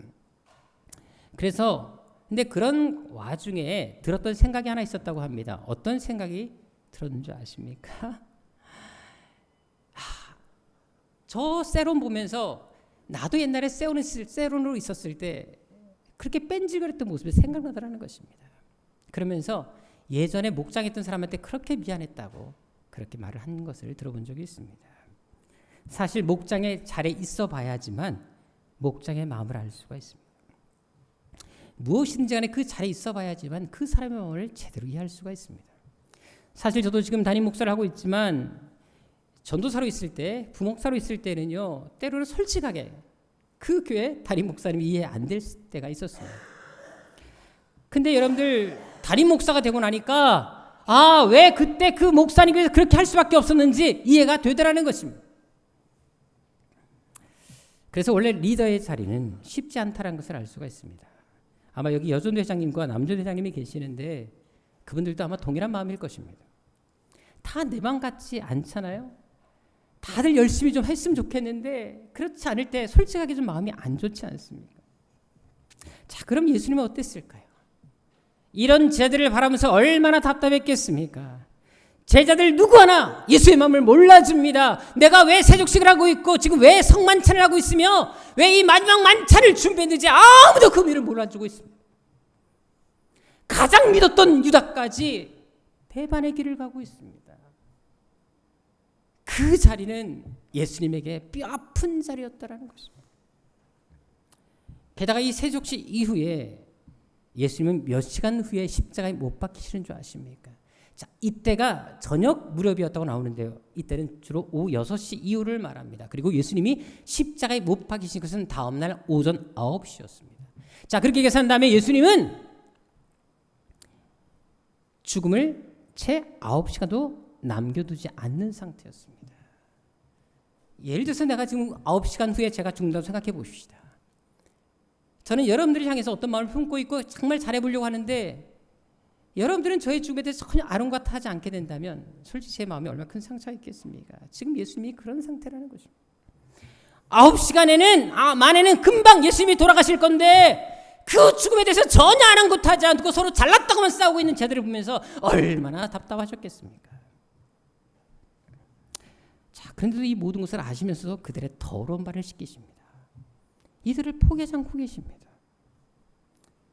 그래서 근데 그런 와중에 들었던 생각이 하나 있었다고 합니다. 어떤 생각이 들었는 줄 아십니까? 저 세론 보면서 나도 옛날에 세론으로 있었을 때 그렇게 뺀질거렸던 모습이 생각나더라는 것입니다. 그러면서 예전에 목장했던 사람한테 그렇게 미안했다고 그렇게 말을 한 것을 들어본 적이 있습니다. 사실 목장에 자리에 있어 봐야지만 목장의 마음을 알 수가 있습니다. 무엇이든지 간에 그 자리에 있어 봐야지만 그 사람의 마음을 제대로 이해할 수가 있습니다. 사실 저도 지금 담임 목사를 하고 있지만 전도사로 있을 때, 부목사로 있을 때는요, 때로는 솔직하게 그 교회 담임 목사님이 이해 안 될 때가 있었어요. 근데 여러분들 담임 목사가 되고 나니까 왜 그때 그 목사님이 그렇게 할 수밖에 없었는지 이해가 되더라는 것입니다. 그래서 원래 리더의 자리는 쉽지 않다는 것을 알 수가 있습니다. 아마 여기 여전도 회장님과 남전도 회장님이 계시는데 그분들도 아마 동일한 마음일 것입니다. 다 내 마음 같지 않잖아요. 다들 열심히 좀 했으면 좋겠는데 그렇지 않을 때 솔직하게 좀 마음이 안 좋지 않습니까? 자, 그럼 예수님은 어땠을까요? 이런 제자들을 바라면서 얼마나 답답했겠습니까? 제자들 누구 하나 예수의 마음을 몰라줍니다. 내가 왜 세족식을 하고 있고 지금 왜 성만찬을 하고 있으며 왜 이 마지막 만찬을 준비했는지 아무도 그 의미를 몰라주고 있습니다. 가장 믿었던 유다까지 배반의 길을 가고 있습니다. 그 자리는 예수님에게 뼈아픈 자리였다라는 것입니다. 게다가 이 세족시 이후에 예수님은 몇 시간 후에 십자가에 못 박히시는 줄 아십니까? 자, 이때가 저녁 무렵이었다고 나오는데요. 이때는 주로 오후 6시 이후를 말합니다. 그리고 예수님이 십자가에 못 박히신 것은 다음날 오전 9시였습니다. 자, 그렇게 계산한 다음에 예수님은 죽음을 채 9시간도 남겨두지 않는 상태였습니다. 예를 들어서 내가 지금 9시간 후에 제가 죽는다고 생각해 보십시다. 저는 여러분들을 향해서 어떤 마음을 품고 있고 정말 잘해보려고 하는데 여러분들은 저의 죽음에 대해서 전혀 아랑곳하지 않게 된다면 솔직히 제 마음에 얼마나 큰 상처가 있겠습니까? 지금 예수님이 그런 상태라는 것입니다. 9시간에는 만에는 금방 예수님이 돌아가실 건데 그 죽음에 대해서 전혀 아랑곳하지 않고 서로 잘났다고만 싸우고 있는 쟤들을 보면서 얼마나 답답하셨겠습니까? 자, 그런데도 이 모든 것을 아시면서도 그들의 더러운 발을 씻기십니다. 이들을 포기하지 않고 계십니다.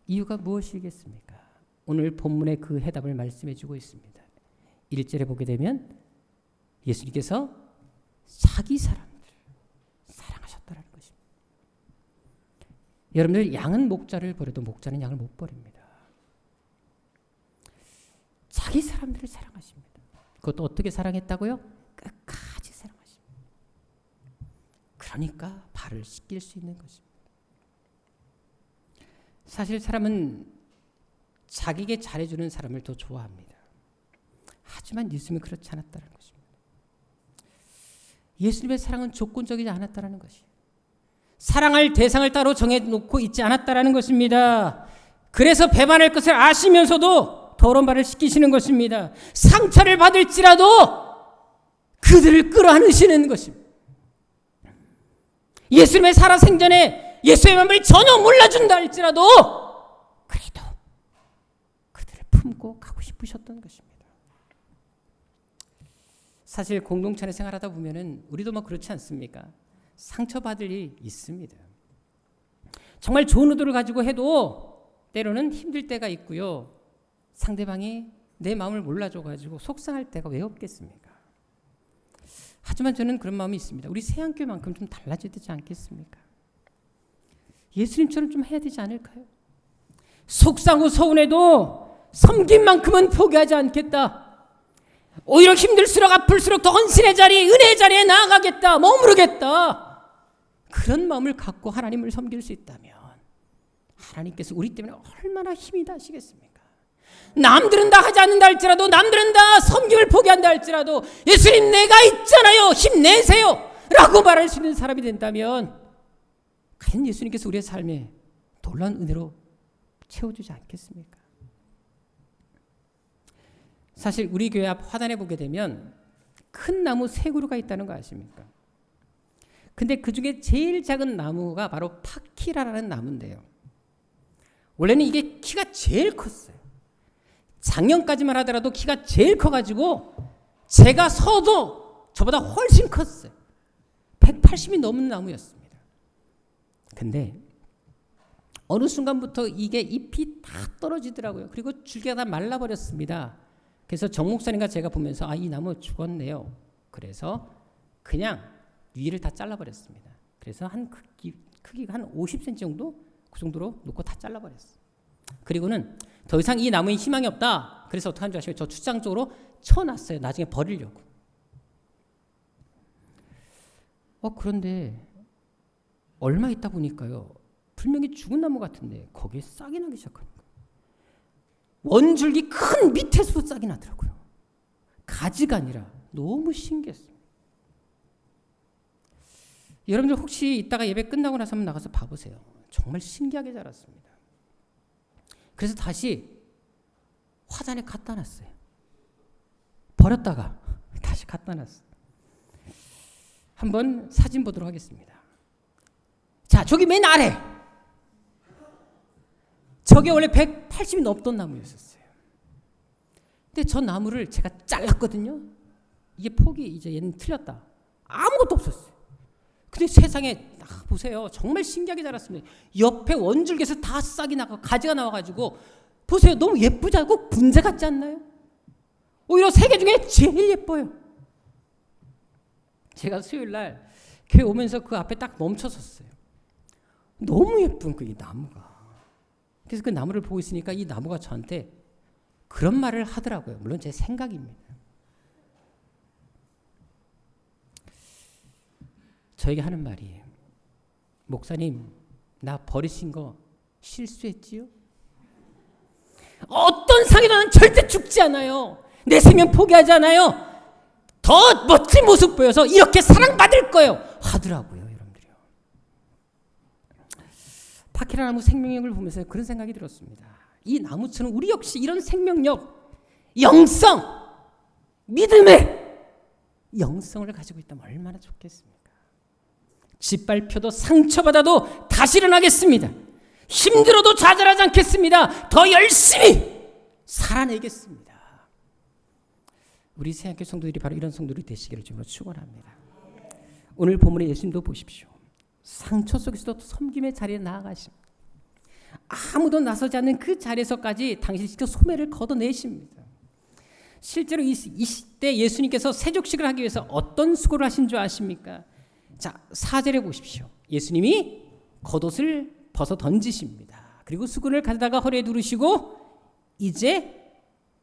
이유가 무엇이겠습니까? 오늘 본문의 그 해답을 말씀해 주고 있습니다. 1절에 보게 되면 예수님께서 자기 사람들 사랑하셨다는 것입니다. 여러분들 양은 목자를 버려도 목자는 양을 못 버립니다. 자기 사람들을 사랑하십니다. 그것도 어떻게 사랑했다고요? 끝까지 사랑하십니다. 그러니까 발을 씻길 수 있는 것입니다. 사실 사람은 자기에게 잘해주는 사람을 더 좋아합니다. 하지만 예수님은 그렇지 않았다는 것입니다. 예수님의 사랑은 조건적이지 않았다는 것이에요. 사랑할 대상을 따로 정해놓고 있지 않았다는 것입니다. 그래서 배반할 것을 아시면서도 더러운 발을 씻기시는 것입니다. 상처를 받을지라도 그들을 끌어안으시는 것입니다. 예수님의 살아생전에 예수의 마음을 전혀 몰라준다 할지라도 그래도 그들을 품고 가고 싶으셨던 것입니다. 사실 공동체 안에 생활하다 보면은 우리도 뭐 그렇지 않습니까? 상처받을 일이 있습니다. 정말 좋은 의도를 가지고 해도 때로는 힘들 때가 있고요. 상대방이 내 마음을 몰라줘가지고 속상할 때가 왜 없겠습니까? 하지만 저는 그런 마음이 있습니다. 우리 새한교만큼 좀 달라져야 되지 않겠습니까? 예수님처럼 좀 해야 되지 않을까요? 속상하고 서운해도 섬긴 만큼은 포기하지 않겠다. 오히려 힘들수록 아플수록 더 헌신의 자리, 은혜의 자리에 나아가겠다, 머무르겠다. 그런 마음을 갖고 하나님을 섬길 수 있다면 하나님께서 우리 때문에 얼마나 힘이 나시겠습니까? 남들은 다 하지 않는다 할지라도, 남들은 다 섬김을 포기한다 할지라도 예수님 내가 있잖아요, 힘내세요 라고 말할 수 있는 사람이 된다면 과연 예수님께서 우리의 삶에 놀라운 은혜로 채워주지 않겠습니까? 사실 우리 교회 앞 화단에 보게 되면 큰 나무 3그루가 있다는 거 아십니까? 근데 그 중에 제일 작은 나무가 바로 파키라라는 나무인데요. 원래는 이게 키가 제일 컸어요. 작년까지만 하더라도 키가 제일 커가지고 제가 서도 저보다 훨씬 컸어요. 180이 넘는 나무였습니다. 근데 어느 순간부터 이게 잎이 다 떨어지더라고요. 그리고 줄기가 다 말라버렸습니다. 그래서 정 목사님과 제가 보면서 이 나무 죽었네요. 그래서 그냥 위를 다 잘라버렸습니다. 그래서 한 크기가 한 50cm 정도? 그 정도로 놓고 다 잘라버렸어요. 그리고는 더 이상 이 나무에 희망이 없다. 그래서 어떻게 한 줄 아시면 저 주장 쪽으로 쳐놨어요. 나중에 버리려고. 그런데 얼마 있다 보니까요. 분명히 죽은 나무 같은데 거기에 싹이 나기 시작하는 거예요. 원줄기 큰 밑에서도 싹이 나더라고요. 가지가 아니라 너무 신기했어요. 여러분들 혹시 이따가 예배 끝나고 나서 한번 나가서 봐보세요. 정말 신기하게 자랐습니다. 그래서 다시 화단에 갖다 놨어요. 버렸다가 다시 갖다 놨어요. 한번 사진 보도록 하겠습니다. 자, 저기 맨 아래. 저게 원래 180이 넘던 나무였었어요. 근데 저 나무를 제가 잘랐거든요. 이게 폭이 이제 얘는 틀렸다. 아무것도 없었어요. 근데 세상에 보세요. 정말 신기하게 자랐습니다. 옆에 원줄기에서 다 싹이 나고 가지가 나와가지고 보세요. 너무 예쁘지 않고 군대 같지 않나요? 오히려 세 개 중에 제일 예뻐요. 제가 수요일 날 교회 오면서 그 앞에 딱 멈춰섰어요. 너무 예쁜 그 이 나무가. 그래서 그 나무를 보고 있으니까 이 나무가 저한테 그런 말을 하더라고요. 물론 제 생각입니다. 저에게 하는 말이에요. 목사님, 나 버리신 거 실수했지요? 어떤 상이도 난 절대 죽지 않아요. 내 생명 포기하지 않아요. 더 멋진 모습 보여서 이렇게 사랑받을 거예요. 하더라고요, 여러분들이요. 파키라 나무 생명력을 보면서 그런 생각이 들었습니다. 이 나무처럼 우리 역시 이런 생명력, 영성, 믿음의 영성을 가지고 있다면 얼마나 좋겠습니까? 짓밟혀도 상처받아도 다시 일어나겠습니다. 힘들어도 좌절하지 않겠습니다. 더 열심히 살아내겠습니다. 우리 새학교 성도들이 바로 이런 성도들이 되시기를 주님으로 축원합니다. 오늘 본문의 예수님도 보십시오. 상처 속에서도 섬김의 자리에 나아가십니다. 아무도 나서지 않는 그 자리에서까지 당신이 직접 소매를 걷어내십니다. 실제로 이 시대 예수님께서 세족식을 하기 위해서 어떤 수고를 하신 줄 아십니까? 자, 4절에 보십시오. 예수님이 겉옷을 벗어 던지십니다. 그리고 수건을 가져다가 허리에 두르시고 이제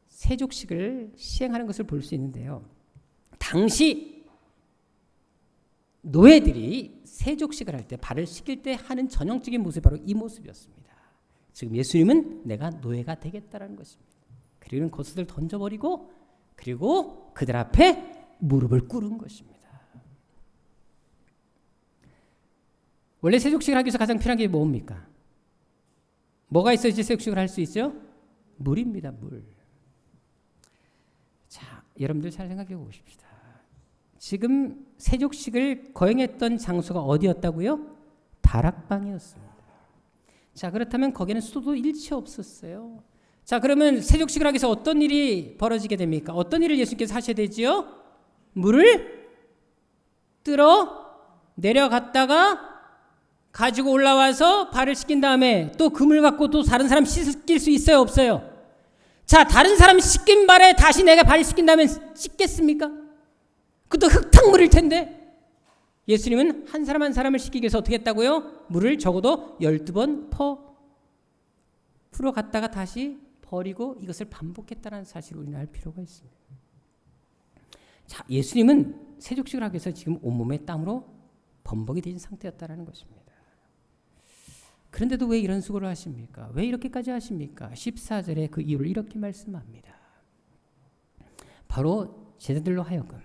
세족식을 시행하는 것을 볼 수 있는데요. 당시 노예들이 세족식을 할 때 발을 씻길 때 하는 전형적인 모습이 바로 이 모습이었습니다. 지금 예수님은 내가 노예가 되겠다라는 것입니다. 그리고 겉옷을 던져버리고 그리고 그들 앞에 무릎을 꿇은 것입니다. 원래 세족식을 하기 위해서 가장 필요한 게 뭡니까? 뭐가 있어야지 세족식을 할 수 있죠? 물입니다. 물. 자, 여러분들 잘 생각해 보십시다. 지금 세족식을 거행했던 장소가 어디였다고요? 다락방이었습니다. 자, 그렇다면 거기는 수도도 일치 없었어요. 자, 그러면 세족식을 하기 위해서 어떤 일이 벌어지게 됩니까? 어떤 일을 예수님께서 하셔야 되지요? 물을 뜨러 내려갔다가 가지고 올라와서 발을 씻긴 다음에 또 그 물 갖고 또 다른 사람 씻길 수 있어요? 없어요? 자, 다른 사람 씻긴 발에 다시 내가 발 씻긴 다음에 씻겠습니까? 그것도 흙탕물일 텐데 예수님은 한 사람 한 사람을 씻기기 위해서 어떻게 했다고요? 물을 적어도 12번 풀어갔다가 다시 버리고 이것을 반복했다는 사실을 우리는 알 필요가 있습니다. 자, 예수님은 세족식을 하기 위해서 지금 온몸에 땀으로 범벅이 된 상태였다는 것입니다. 그런데도 왜 이런 수고를 하십니까? 왜 이렇게까지 하십니까? 14절에 그 이유를 이렇게 말씀합니다. 바로 제자들로 하여금,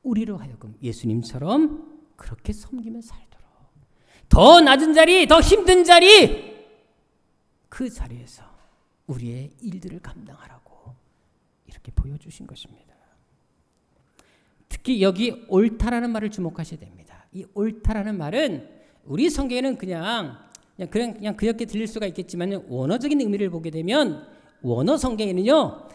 우리로 하여금 예수님처럼 그렇게 섬기며 살도록 더 낮은 자리, 더 힘든 자리, 그 자리에서 우리의 일들을 감당하라고 이렇게 보여주신 것입니다. 특히 여기 옳다라는 말을 주목하셔야 됩니다. 이 옳다라는 말은 우리 성경에는 그냥 그렇게 들릴 수가 있겠지만 원어적인 의미를 보게 되면 원어 성경에는요,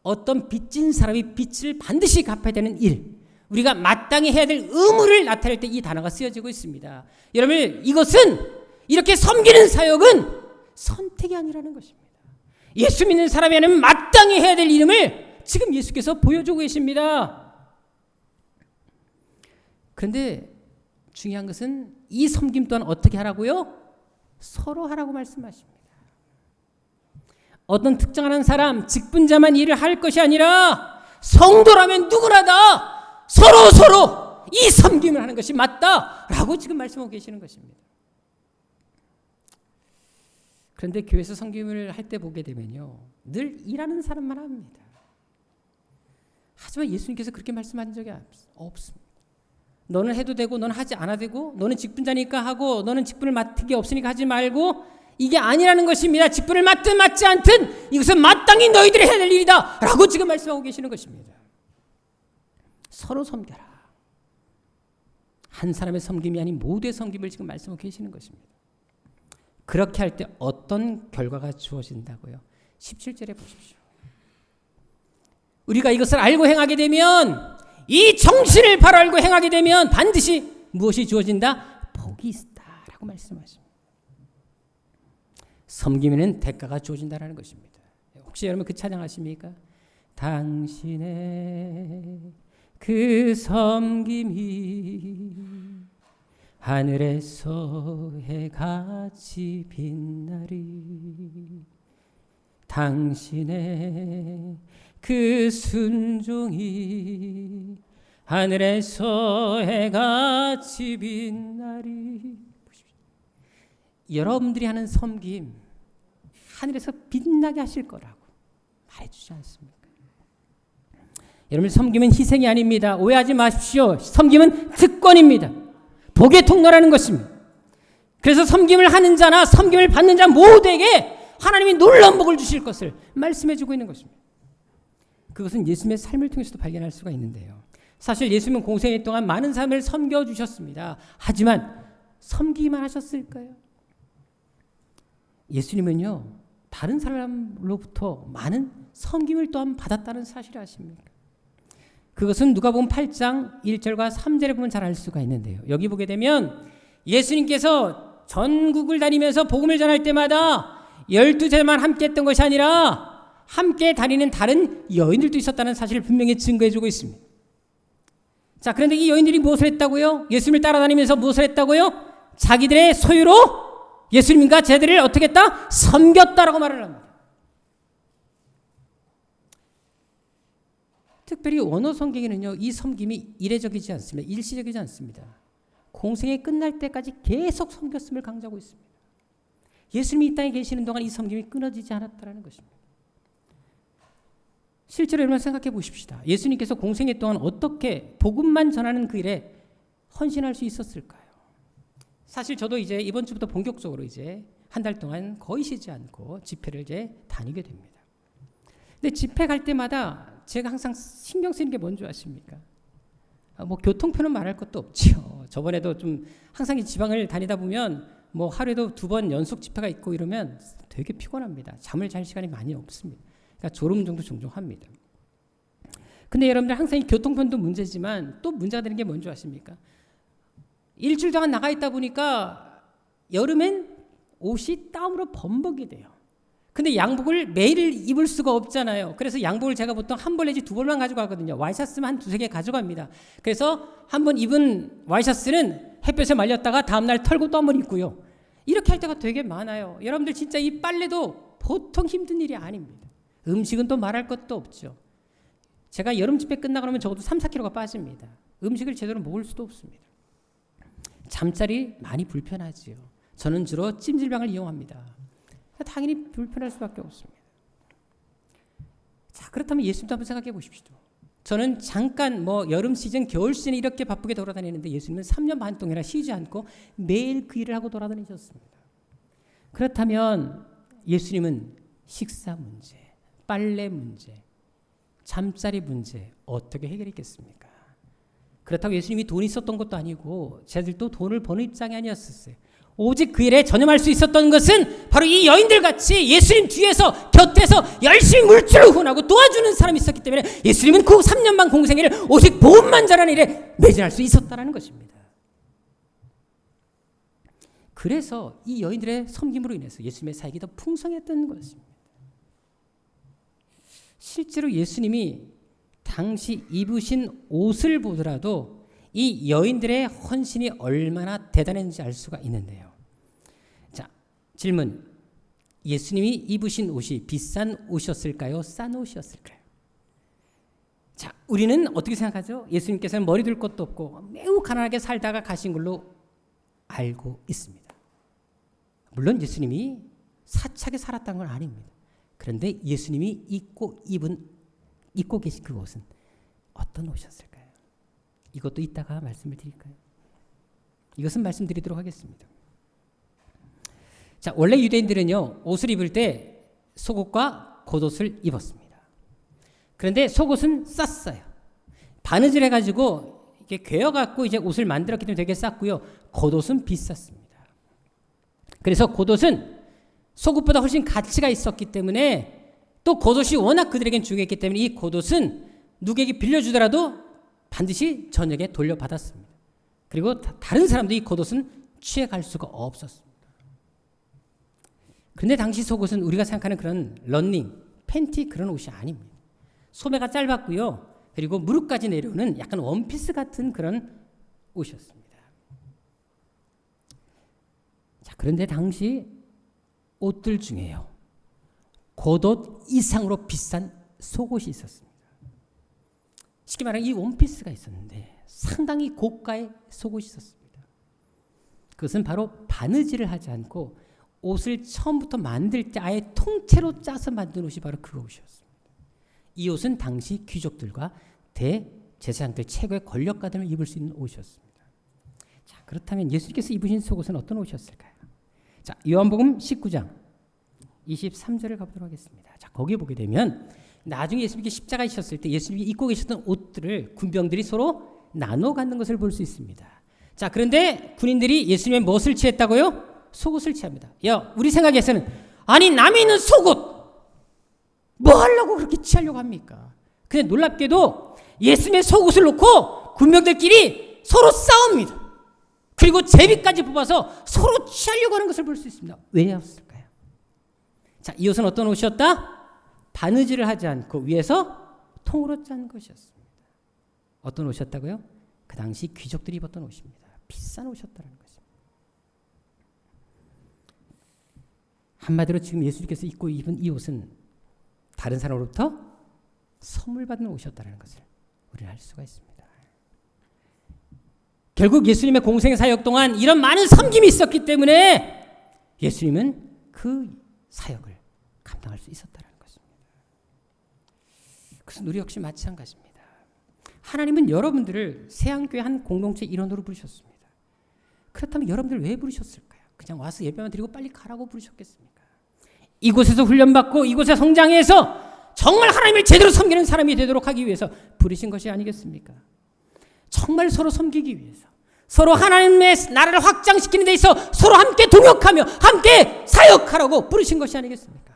어떤 빚진 사람이 빚을 반드시 갚아야 되는 일, 우리가 마땅히 해야 될 의무를 나타낼 때 이 단어가 쓰여지고 있습니다. 여러분, 이것은 이렇게 섬기는 사역은 선택이 아니라는 것입니다. 예수 믿는 사람에는 마땅히 해야 될 이름을 지금 예수께서 보여주고 계십니다. 그런데 중요한 것은 이 섬김 또한 어떻게 하라고요? 서로 하라고 말씀하십니다. 어떤 특정한 사람, 직분자만 일을 할 것이 아니라 성도라면 누구나 다 서로 이 섬김을 하는 것이 맞다라고 지금 말씀하고 계시는 것입니다. 그런데 교회에서 섬김을 할 때 보게 되면요, 늘 일하는 사람만 합니다. 하지만 예수님께서 그렇게 말씀하신 적이 없습니다. 너는 해도 되고 너는 하지 않아도 되고 너는 직분자니까 하고 너는 직분을 맡은 게 없으니까 하지 말고, 이게 아니라는 것입니다. 직분을 맡든 맡지 않든 이것은 마땅히 너희들이 해야 될 일이다 라고 지금 말씀하고 계시는 것입니다. 서로 섬겨라. 한 사람의 섬김이 아닌 모두의 섬김을 지금 말씀하고 계시는 것입니다. 그렇게 할 때 어떤 결과가 주어진다고요? 17절에 보십시오. 우리가 이것을 알고 행하게 되면, 이 정신을 바로 알고 행하게 되면 반드시 무엇이 주어진다? 복이 있다라고 말씀하십니다. 섬김에는 대가가 주어진다라는 것입니다. 혹시 여러분 그 찬양 아십니까? 당신의 그 섬김이 하늘에서 해같이 빛나리. 당신의 그 순종이 하늘에서 해같이 빛나리. 여러분들이 하는 섬김 하늘에서 빛나게 하실 거라고 말해주지 않습니까? 여러분, 섬김은 희생이 아닙니다. 오해하지 마십시오. 섬김은 특권입니다. 복의 통로라는 것입니다. 그래서 섬김을 하는 자나 섬김을 받는 자 모두에게 하나님이 놀라운 복을 주실 것을 말씀해 주고 있는 것입니다. 그것은 예수님의 삶을 통해서도 발견할 수가 있는데요. 사실 예수님은 공생애 동안 많은 사람을 섬겨주셨습니다. 하지만 섬기기만 하셨을까요? 예수님은요, 다른 사람으로부터 많은 섬김을 또한 받았다는 사실을 아십니까? 그것은 누가복음 8장 1절과 3절에 보면 잘 알 수가 있는데요. 여기 보게 되면 예수님께서 전국을 다니면서 복음을 전할 때마다 12제자만 함께 했던 것이 아니라 함께 다니는 다른 여인들도 있었다는 사실을 분명히 증거해주고 있습니다. 자, 그런데 이 여인들이 무엇을 했다고요? 예수님을 따라다니면서 무엇을 했다고요? 자기들의 소유로 예수님과 제자들을 어떻게 했다? 섬겼다라고 말을 합니다. 특별히 원어 성경에는요, 이 섬김이 이례적이지 않습니다. 일시적이지 않습니다. 공생이 끝날 때까지 계속 섬겼음을 강조하고 있습니다. 예수님이 이 땅에 계시는 동안 이 섬김이 끊어지지 않았다는 것입니다. 실제로 여러분 생각해 보십시다. 예수님께서 공생애 동안 어떻게 복음만 전하는 그 일에 헌신할 수 있었을까요? 사실 저도 이제 이번 주부터 본격적으로 이제 한 달 동안 거의 쉬지 않고 집회를 이제 다니게 됩니다. 근데 집회 갈 때마다 제가 항상 신경 쓰이는 게 뭔지 아십니까? 뭐 교통편은 말할 것도 없죠. 저번에도 좀 항상 이 지방을 다니다 보면 뭐 하루에도 2번 연속 집회가 있고 이러면 되게 피곤합니다. 잠을 잘 시간이 많이 없습니다. 그러니까 졸음정도 종종 합니다. 근데 여러분들 항상 이 교통편도 문제지만 또 문제가 되는 게 뭔지 아십니까? 일주일 동안 나가 있다 보니까 여름엔 옷이 땀으로 범벅이 돼요. 근데 양복을 매일 입을 수가 없잖아요. 그래서 양복을 제가 보통 한 벌 내지 2벌만 가져가거든요. 와이셔츠만 한 2-3개 가져갑니다. 그래서 한 번 입은 와이셔츠는 햇볕에 말렸다가 다음날 털고 또 한 번 입고요. 이렇게 할 때가 되게 많아요. 여러분들 진짜 이 빨래도 보통 힘든 일이 아닙니다. 음식은 또 말할 것도 없죠. 제가 여름 집회 끝나고 나면 적어도 3-4kg가 빠집니다. 음식을 제대로 먹을 수도 없습니다. 잠자리 많이 불편하지요. 저는 주로 찜질방을 이용합니다. 당연히 불편할 수밖에 없습니다. 자, 그렇다면 예수님도 한번 생각해 보십시오. 저는 잠깐 뭐 여름 시즌, 겨울 시즌 이렇게 바쁘게 돌아다니는데 예수님은 3년 반 동안이나 쉬지 않고 매일 그 일을 하고 돌아다니셨습니다. 그렇다면 예수님은 식사 문제, 빨래 문제, 잠자리 문제 어떻게 해결했겠습니까? 그렇다고 예수님이 돈이 있었던 것도 아니고 제자들도 돈을 버는 입장이 아니었었어요. 오직 그 일에 전념할 수 있었던 것은 바로 이 여인들 같이 예수님 뒤에서 곁에서 열심히 물질을 후원하고 도와주는 사람이 있었기 때문에 예수님은 그 3년 반 공생애를 오직 복음만 전하는 일에 매진할 수 있었다는 것입니다. 그래서 이 여인들의 섬김으로 인해서 예수님의 사역이 더 풍성했던 것입니다. 실제로 예수님이 당시 입으신 옷을 보더라도 이 여인들의 헌신이 얼마나 대단했는지 알 수가 있는데요. 자, 질문. 예수님이 입으신 옷이 비싼 옷이었을까요? 싼 옷이었을까요? 자, 우리는 어떻게 생각하죠? 예수님께서는 머리 둘 것도 없고 매우 가난하게 살다가 가신 걸로 알고 있습니다. 물론 예수님이 사차게 살았다는 건 아닙니다. 그런데 예수님이 입고 계신 그 옷은 어떤 옷이었을까요? 이것도 이따가 말씀을 드릴까요? 이것은 말씀드리도록 하겠습니다. 자, 원래 유대인들은요, 옷을 입을 때 속옷과 겉옷을 입었습니다. 그런데 속옷은 쌌어요. 바느질 해가지고 이렇게 괴어갖고 이제 옷을 만들었기 때문에 되게 쌌고요. 겉옷은 비쌌습니다. 그래서 겉옷은 속옷보다 훨씬 가치가 있었기 때문에 또 겉옷이 워낙 그들에겐 중요했기 때문에 이 겉옷은 누구에게 빌려주더라도 반드시 저녁에 돌려받았습니다. 그리고 다른 사람도 이 겉옷은 취해갈 수가 없었습니다. 그런데 당시 속옷은 우리가 생각하는 그런 런닝, 팬티 그런 옷이 아닙니다. 소매가 짧았고요. 그리고 무릎까지 내려오는 약간 원피스 같은 그런 옷이었습니다. 자, 그런데 당시 옷들 중에요, 겉옷 이상으로 비싼 속옷이 있었습니다. 쉽게 말하면 이 원피스가 있었는데 상당히 고가의 속옷이 있었습니다. 그것은 바로 바느질을 하지 않고 옷을 처음부터 만들 때 아예 통째로 짜서 만든 옷이 바로 그 옷이었습니다. 이 옷은 당시 귀족들과 대제사장들, 최고의 권력가들을 입을 수 있는 옷이었습니다. 자, 그렇다면 예수님께서 입으신 속옷은 어떤 옷이었을까요? 자, 요한복음 19장 23절을 가보도록 하겠습니다. 자, 거기 보게 되면 나중에 예수님께 십자가에 지셨을 때 예수님이 입고 계셨던 옷들을 군병들이 서로 나눠 갖는 것을 볼 수 있습니다. 자, 그런데 군인들이 예수님의 무엇을 취했다고요? 속옷을 취합니다. 야, 우리 생각에서는 아니 남이 있는 속옷 뭐 하려고 그렇게 취하려고 합니까? 근데 놀랍게도 예수님의 속옷을 놓고 군병들끼리 서로 싸웁니다. 그리고 제비까지 뽑아서 서로 취하려고 하는 것을 볼 수 있습니다. 왜였을까요? 자, 이 옷은 어떤 옷이었다? 바느질을 하지 않고 위에서 통으로 짠 것이었습니다. 어떤 옷이었다고요? 그 당시 귀족들이 입었던 옷입니다. 비싼 옷이었다는 것입니다. 한마디로 지금 예수님께서 입고 입은 이 옷은 다른 사람으로부터 선물 받은 옷이었다는 것을 우리는 알 수가 있습니다. 결국 예수님의 공생 사역 동안 이런 많은 섬김이 있었기 때문에 예수님은 그 사역을 감당할 수 있었다는 것입니다. 그래서 우리 역시 마찬가지입니다. 하나님은 여러분들을 세안교회 한 공동체 일원으로 부르셨습니다. 그렇다면 여러분들 왜 부르셨을까요? 그냥 와서 예배만 드리고 빨리 가라고 부르셨겠습니까? 이곳에서 훈련받고 이곳에 성장해서 정말 하나님을 제대로 섬기는 사람이 되도록 하기 위해서 부르신 것이 아니겠습니까? 정말 서로 섬기기 위해서, 서로 하나님의 나라를 확장시키는 데 있어 서로 함께 동역하며 함께 사역하라고 부르신 것이 아니겠습니까?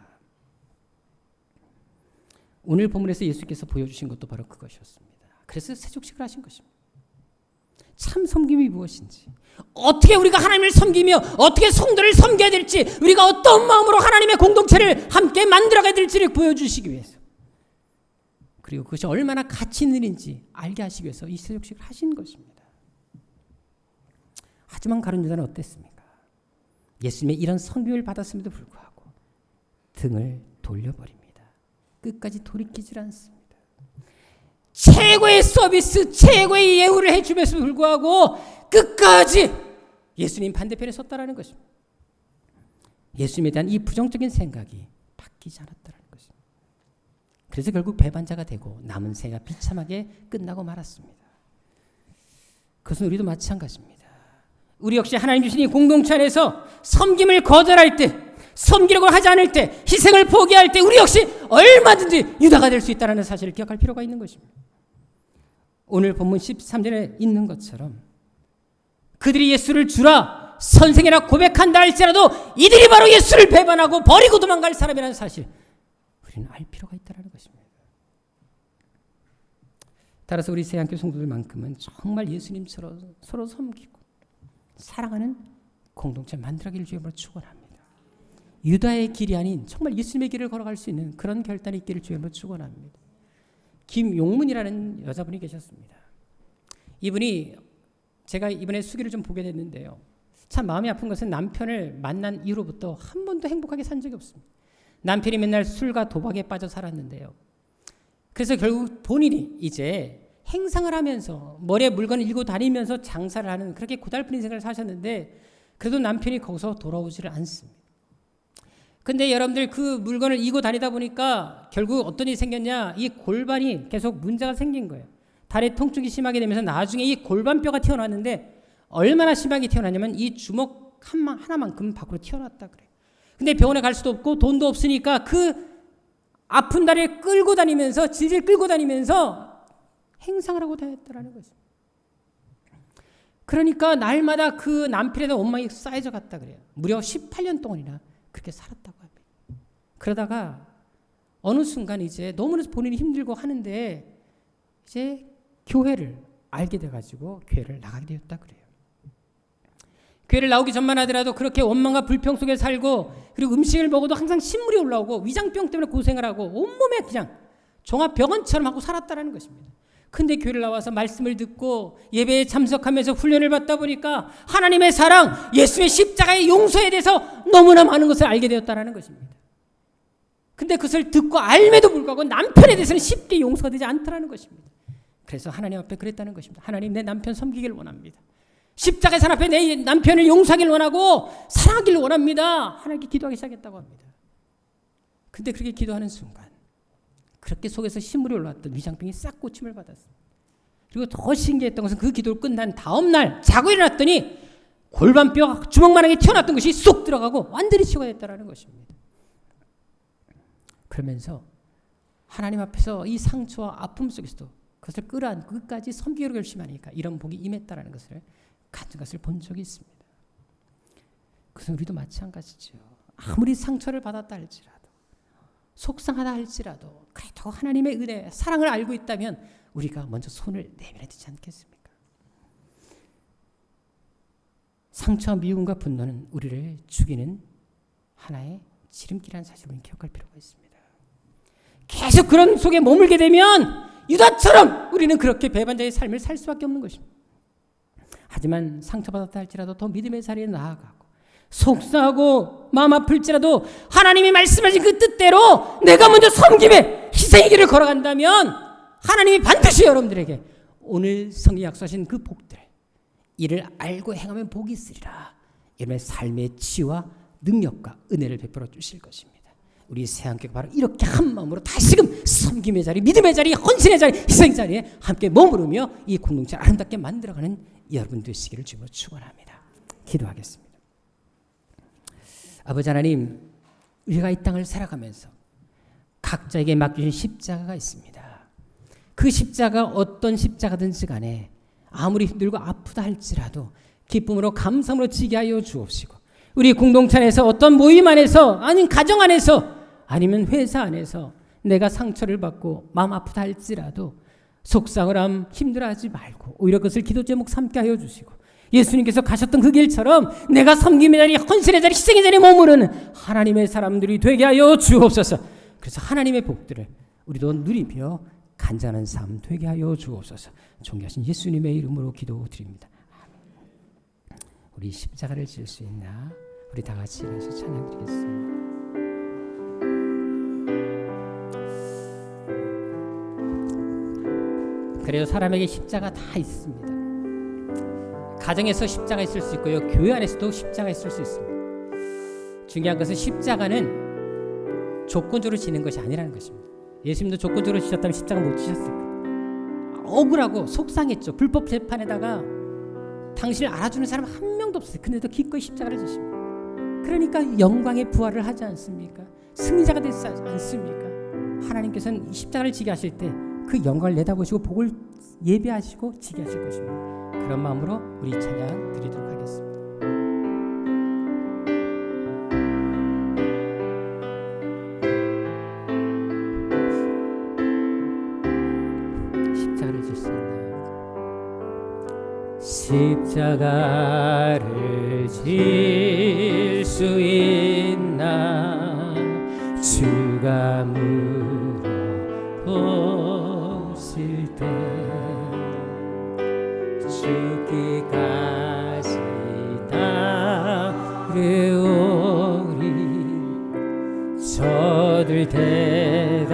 오늘 본문에서 예수께서 보여주신 것도 바로 그것이었습니다. 그래서 세족식을 하신 것입니다. 참 섬김이 무엇인지, 어떻게 우리가 하나님을 섬기며 어떻게 성도를 섬겨야 될지, 우리가 어떤 마음으로 하나님의 공동체를 함께 만들어가야 될지를 보여주시기 위해서, 그리고 그것이 얼마나 가치 있는 일인지 알게 하시기 위해서 이 세족식을 하신 것입니다. 하지만 가룟 유다는 어땠습니까? 예수님의 이런 섬김을 받았음에도 불구하고 등을 돌려버립니다. 끝까지 돌이키질 않습니다. 최고의 서비스, 최고의 예우를 해줌에도 불구하고 끝까지 예수님 반대편에 섰다라는 것입니다. 예수님에 대한 이 부정적인 생각이 바뀌지 않았다는 것입니다. 그래서 결국 배반자가 되고 남은 생애가 비참하게 끝나고 말았습니다. 그것은 우리도 마찬가지입니다. 우리 역시 하나님 주신 이 공동체 안에서 섬김을 거절할 때, 섬기려고 하지 않을 때, 희생을 포기할 때 우리 역시 얼마든지 유다가 될 수 있다는 사실을 기억할 필요가 있는 것입니다. 오늘 본문 13절에 있는 것처럼 그들이 예수를 주라 선생이라 고백한다 할지라도 이들이 바로 예수를 배반하고 버리고 도망갈 사람이라는 사실 우리는 알 필요가 있다는 것입니다. 따라서 우리 세안교 성도들만큼은 정말 예수님처럼 서로 섬기고 사랑하는 공동체 만들어가기를 주님으로 축원합니다. 유다의 길이 아닌 정말 예수님의 길을 걸어갈 수 있는 그런 결단이 있기를 주님으로 축원합니다. 김용문이라는 여자분이 계셨습니다. 이분이 제가 이번에 수기를 좀 보게 됐는데요. 참 마음이 아픈 것은 남편을 만난 이후로부터 한 번도 행복하게 산 적이 없습니다. 남편이 맨날 술과 도박에 빠져 살았는데요. 그래서 결국 본인이 이제 행상을 하면서 머리에 물건을 일고 다니면서 장사를 하는 그렇게 고달픈 인생을 사셨는데 그래도 남편이 거기서 돌아오지를 않습니다. 근데 여러분들 그 물건을 이고 다니다 보니까 결국 어떤 일이 생겼냐, 이 골반이 계속 문제가 생긴 거예요. 다리 통증이 심하게 되면서 나중에 이 골반뼈가 튀어나왔는데 얼마나 심하게 튀어나왔냐면 이 주먹 하나만큼 밖으로 튀어나왔다 그래요. 근데 병원에 갈 수도 없고 돈도 없으니까 그 아픈 다리를 끌고 다니면서 질질 끌고 다니면서 행상을 하고 다녔다라는 거죠. 그러니까 날마다 그 남편에 대한 원망이 쌓여져 갔다 그래요. 무려 18년 동안이나 그렇게 살았다고 합니다. 그러다가 어느 순간 이제 너무나 본인이 힘들고 하는데 이제 교회를 알게 돼가지고 교회를 나가게 되었다 그래요. 교회를 나오기 전만 하더라도 그렇게 원망과 불평 속에 살고 그리고 음식을 먹어도 항상 신물이 올라오고 위장병 때문에 고생을 하고 온몸에 그냥 종합병원처럼 하고 살았다라는 것입니다. 근데 교회를 나와서 말씀을 듣고 예배에 참석하면서 훈련을 받다 보니까 하나님의 사랑, 예수의 십자가의 용서에 대해서 너무나 많은 것을 알게 되었다는 것입니다. 근데 그것을 듣고 알매도 불구하고 남편에 대해서는 쉽게 용서가 되지 않더라는 것입니다. 그래서 하나님 앞에 그랬다는 것입니다. 하나님, 내 남편 섬기길 원합니다. 십자가의 산 앞에 내 남편을 용서하길 원하고 사랑하길 원합니다. 하나님께 기도하기 시작했다고 합니다. 근데 그렇게 기도하는 순간 그렇게 속에서 신물이 올라왔던 위장병이 싹 고침을 받았습니다. 그리고 더 신기했던 것은 그 기도를 끝난 다음 날 자고 일어났더니 골반뼈 주먹만하게 튀어나왔던 것이 쏙 들어가고 완전히 치유가 됐다는 것입니다. 그러면서 하나님 앞에서 이 상처와 아픔 속에서도 그것을 끌어안고 끝까지 섬기기로 결심하니까 이런 복이 임했다라는 것을 가진 것을 본 적이 있습니다. 그것은 우리도 마찬가지죠. 아무리 상처를 받았다 할지라도 속상하다 할지라도 그래도 하나님의 은혜, 사랑을 알고 있다면 우리가 먼저 손을 내밀어야 되지 않겠습니까? 상처와 미움과 분노는 우리를 죽이는 하나의 지름길이라는 사실을 우리는 기억할 필요가 있습니다. 계속 그런 속에 머물게 되면 유다처럼 우리는 그렇게 배반자의 삶을 살 수밖에 없는 것입니다. 하지만 상처받았다 할지라도 더 믿음의 자리에 나아가고 속상하고 마음 아플지라도 하나님이 말씀하신 그 뜻대로 내가 먼저 섬김의 희생의 길을 걸어간다면 하나님이 반드시 여러분들에게 오늘 성경이 약속하신 그 복들, 이를 알고 행하면 복이 있으리라, 여러분의 삶의 치유와 능력과 은혜를 베풀어 주실 것입니다. 우리 새한교회가 바로 이렇게 한 마음으로 다시금 섬김의 자리, 믿음의 자리, 헌신의 자리, 희생의 자리에 함께 머무르며 이 공동체를 아름답게 만들어가는 여러분 되시기를 주님으로 축원합니다. 기도하겠습니다. 아버지 하나님, 우리가 이 땅을 살아가면서 각자에게 맡겨진 십자가가 있습니다. 그 십자가 어떤 십자가든지 간에 아무리 힘들고 아프다 할지라도 기쁨으로 감사함으로 지게 하여 주옵시고, 우리 공동체 안에서 어떤 모임 안에서 아니면 가정 안에서 아니면 회사 안에서 내가 상처를 받고 마음 아프다 할지라도 속상을 함 힘들어하지 말고 오히려 그것을 기도 제목 삼게 하여 주시고, 예수님께서 가셨던 그 길처럼 내가 섬김의 자리, 헌신의 자리, 희생의 자리에 머무르는 하나님의 사람들이 되게 하여 주옵소서. 그래서 하나님의 복들을 우리도 누리며 간절한 삶 되게 하여 주옵소서. 존귀하신 예수님의 이름으로 기도드립니다. 우리 십자가를 질 수 있나? 우리 다 같이 일어나서 찬양드리겠습니다. 그래요, 사람에게 십자가 다 있습니다. 가정에서 십자가 있을 수 있고요, 교회 안에서도 십자가 있을 수 있습니다. 중요한 것은 십자가는 조건적으로 지는 것이 아니라는 것입니다. 예수님도 조건적으로 지셨다면 십자가 못 지셨을 거예요. 억울하고 속상했죠. 불법 재판에다가 당신을 알아주는 사람 한 명도 없어요. 근데도 기꺼이 십자가를 지십니다. 그러니까 영광의 부활을 하지 않습니까? 승리자가 되지 않습니까? 하나님께서는 십자가를 지게 하실 때 그 영광을 내다보시고 복을 예배하시고 지게 하실 것입니다. 그런 마음으로 우리 찬양 드리도록 하겠습니다. 십자가를 질 수 있나요? 십자가를 질 수 있나? 주가 물어보실 때 죽기까지 따르오리. 저들 대답하였다.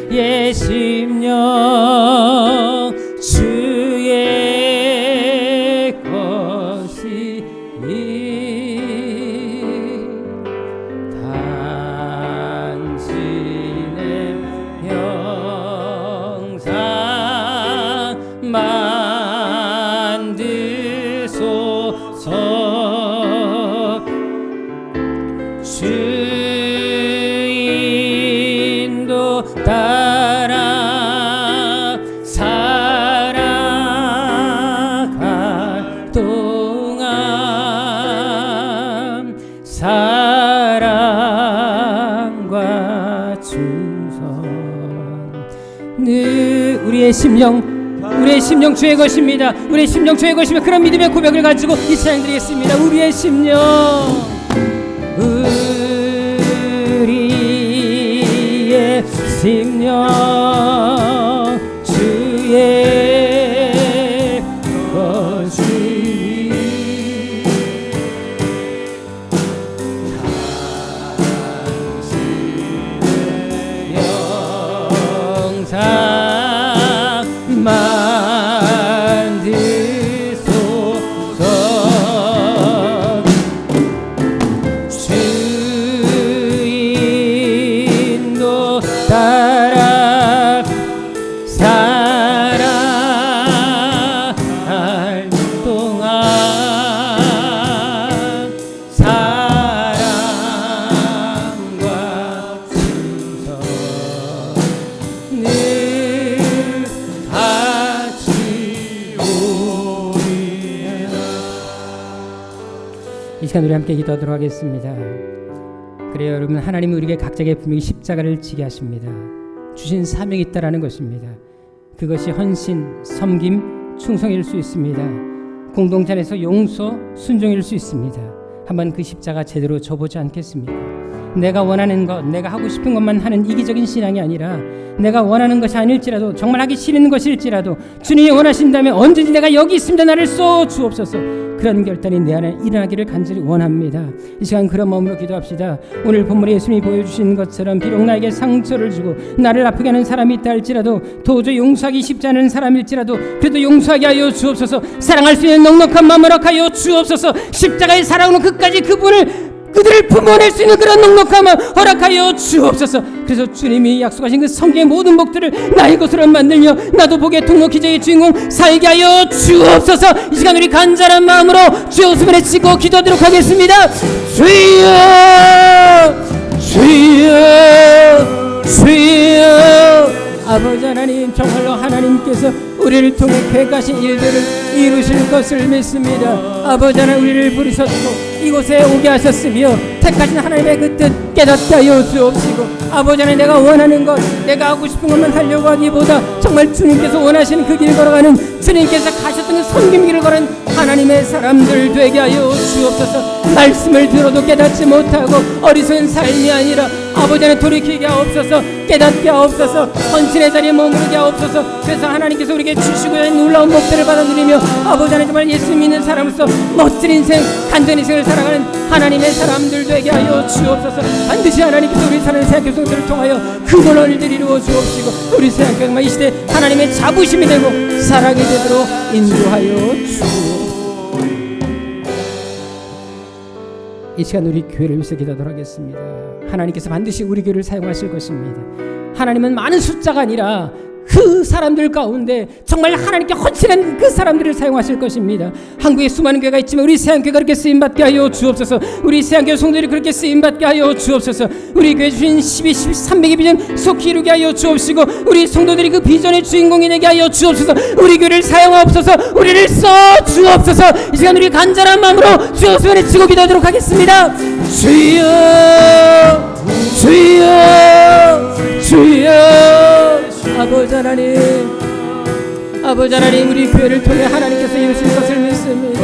우리의 심령 주의 것이니 당신의 형상 만드소서. 주인도 따라 살아갈 동안 사랑과 충성 늘 우리의 심령 우리의 심령 주의 것입니다. 우리의 심령 주의 것이며 그런 믿음의 고백을 가지고 이 찬양 드리겠습니다. 우리의 심령 우리의 심령 주의 것이 영상 만드소서 주인도 따라 살아갈 동안 사랑과 충성 늘 같이 오리라. 이 시간 우리 함께 기도하도록 하겠습니다. 그래요 여러분, 하나님은 우리에게 각자에게 분명히 십자가를 지게 하십니다. 주신 사명이 있다라는 것입니다. 그것이 헌신, 섬김, 충성일 수 있습니다. 공동체 안에서 용서, 순종일 수 있습니다. 한번 그 십자가 제대로 져보지 않겠습니까? 내가 원하는 것, 내가 하고 싶은 것만 하는 이기적인 신앙이 아니라 내가 원하는 것이 아닐지라도 정말 하기 싫은 것일지라도 주님이 원하신다면 언제든지 내가 여기 있습니다. 나를 써 주옵소서. 그런 결단이 내 안에 일어나기를 간절히 원합니다. 이 시간 그런 마음으로 기도합시다. 오늘 본문에 예수님이 보여주신 것처럼 비록 나에게 상처를 주고 나를 아프게 하는 사람이 있다 할지라도 도저히 용서하기 쉽지 않은 사람일지라도 그래도 용서하게 하여 주옵소서. 사랑할 수 있는 넉넉한 마음을 허락하여 주옵소서. 십자가의 사랑으로 끝까지 그들을 품어낼 수 있는 그런 넉넉함을 허락하여 주옵소서. 그래서 주님이 약속하신 그 성경의 모든 복들을 나의 것으로 만들며 나도 복의 통로 기적의 주인공 살게 하여 주옵소서. 이 시간 우리 간절한 마음으로 주여 웃음을 치고 기도하도록 하겠습니다. 주여 주여 주여. 아버지 하나님, 정말로 하나님께서 우리를 통해 계획하신 일들을 이루실 것을 믿습니다. 아버지 하나님, 우리를 부르셨고 이곳에 오게 하셨으며 택하신 하나님의 그 뜻 깨닫게 하여 주옵시고, 아버지 하나님, 내가 원하는 것, 내가 하고 싶은 것만 하려고 하기보다 정말 주님께서 원하시는 그 길 걸어가는, 주님께서 가셨던 그 섬김 길을 걸은 하나님의 사람들 되게 하여 주옵소서. 말씀을 들어도 깨닫지 못하고 어리석은 삶이 아니라 아버지 하나님 돌이키게 하옵소서. 깨닫게 하옵소서. 헌신의 자리에 머무르게 하옵소서. 그래서 하나님께서 우리에게 주시고자 하는 놀라운 복들을 받아 누리며 아버지 하나님, 정말 예수 믿는 사람으로서 멋진 인생, 간절한 인생을 살아가는 하나님의 사람들 되게 하여 주옵소서. 반드시 하나님께서 우리 사는 새학교성들을 통하여 그분을 이루어 주옵시고 우리 새학교가 이 시대 하나님의 자부심이 되고 사랑이 되도록 인도하여 주옵소서. 이 시간 우리 교회를 위해서 기도하도록 하겠습니다. 하나님께서 반드시 우리 교회를 사용하실 것입니다. 하나님은 많은 숫자가 아니라 그 사람들 가운데 정말 하나님께 헌신한 그 사람들을 사용하실 것입니다. 한국에 수많은 교회가 있지만 우리 세안교회가 그렇게 쓰임받게 하여 주옵소서. 우리 세안교회 성도들이 그렇게 쓰임받게 하여 주옵소서. 우리 교회 주신 12, 300의 비전 속히 이루게 하여 주옵시고 우리 성도들이 그 비전의 주인공이 되게 하여 주옵소서. 우리 교회를 사용하옵소서. 우리를 써 주옵소서. 이 시간 우리 간절한 마음으로 주여 손에 치고 기도하도록 하겠습니다. 주여 주여 주여. 아버지 하나님, 아버지 하나님, 우리 교회를 통해 하나님께서 이루실 것을 믿습니다.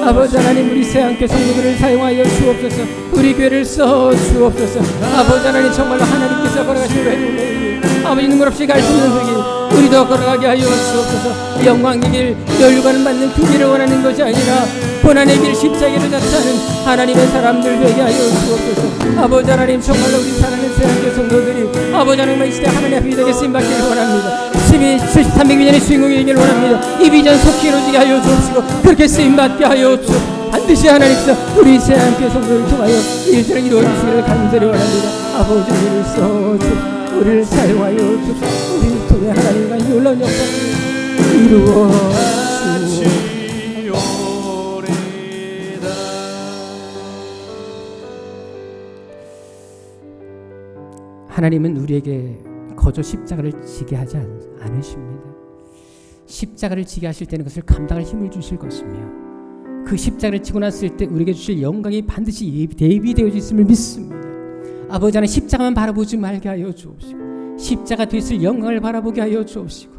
아버지 하나님, 우리 새함께 성도들을 사용하여 주옵소서. 우리 교회를 써 주옵소서. 아버지 하나님, 정말로 하나님께서 걸어가신 회路, 아버지 눈물 없이 갈 수 없는 그 길 우리도 걸어가게 하여 주옵소서. 영광의 길, 멸류관을 받는 그 길을 원하는 것이 아니라 고난의 길, 십자가를 자처하는 하나님의 사람들 되게 하여 주옵소서. 아버지 하나님, 정말로 우리 사랑하는 새함께 성도들이 아버지 하나님 이 시대 하나님 앞에 되게 쓰임받기를 원합니다. 300년의 주인공이 되기를 원합니다. 이 비전 속히 이루어지게 하여 주옵시고 그렇게 쓰임받게 하여 주옵소서. 반드시 하나님께서 우리 새함께 성도를 통하여 일들을 이루어주시기를 간절히 원합니다. 아버지 우리를 써주옵소서. 우리를 사용하여 주옵소서. 우리를 통해 하나님과 놀라운 역사를 이루어 주옵소서. 하나님은 우리에게 거저 십자가를 지게 하지 않으십니다. 십자가를 지게 하실 때는 그것을 감당할 힘을 주실 것이며 그 십자가를 지고 났을 때 우리에게 주실 영광이 반드시 대비되어 있음을 믿습니다. 아버지 하나님, 십자가만 바라보지 말게 하여 주옵시고 십자가 뒤에 있을 영광을 바라보게 하여 주옵시고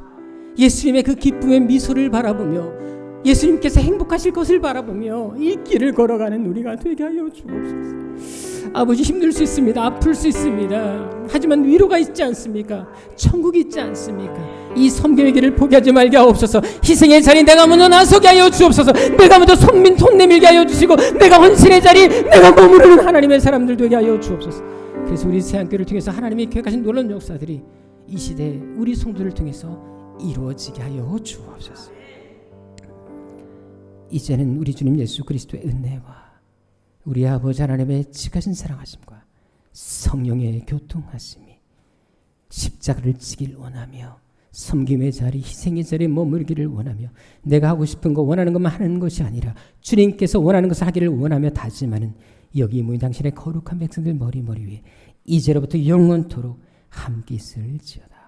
예수님의 그 기쁨의 미소를 바라보며 예수님께서 행복하실 것을 바라보며 이 길을 걸어가는 우리가 되게 하여 주옵소서. 아버지, 힘들 수 있습니다. 아플 수 있습니다. 하지만 위로가 있지 않습니까? 천국이 있지 않습니까? 이 섬김의 길을 포기하지 말게 하옵소서. 희생의 자리 내가 먼저 나서게 하여 주옵소서. 내가 먼저 손 내밀게 하여 주시고 내가 헌신의 자리 내가 머무르는 하나님의 사람들 되게 하여 주옵소서. 그래서 우리 새한교를 통해서 하나님이 계획하신 놀라운 역사들이 이 시대 우리 성도를 통해서 이루어지게 하여 주옵소서. 이제는 우리 주님 예수 그리스도의 은혜와 우리 아버지 하나님의 지가신 사랑하심과 성령의 교통하심이 십자가를 지길 원하며 섬김의 자리, 희생의 자리에 머물기를 원하며 내가 하고 싶은 거 원하는 것만 하는 것이 아니라 주님께서 원하는 것을 하기를 원하며 다짐하는 여기 모인 당신의 거룩한 백성들 머리 위에 이제로부터 영원토록 함께 있을지어다.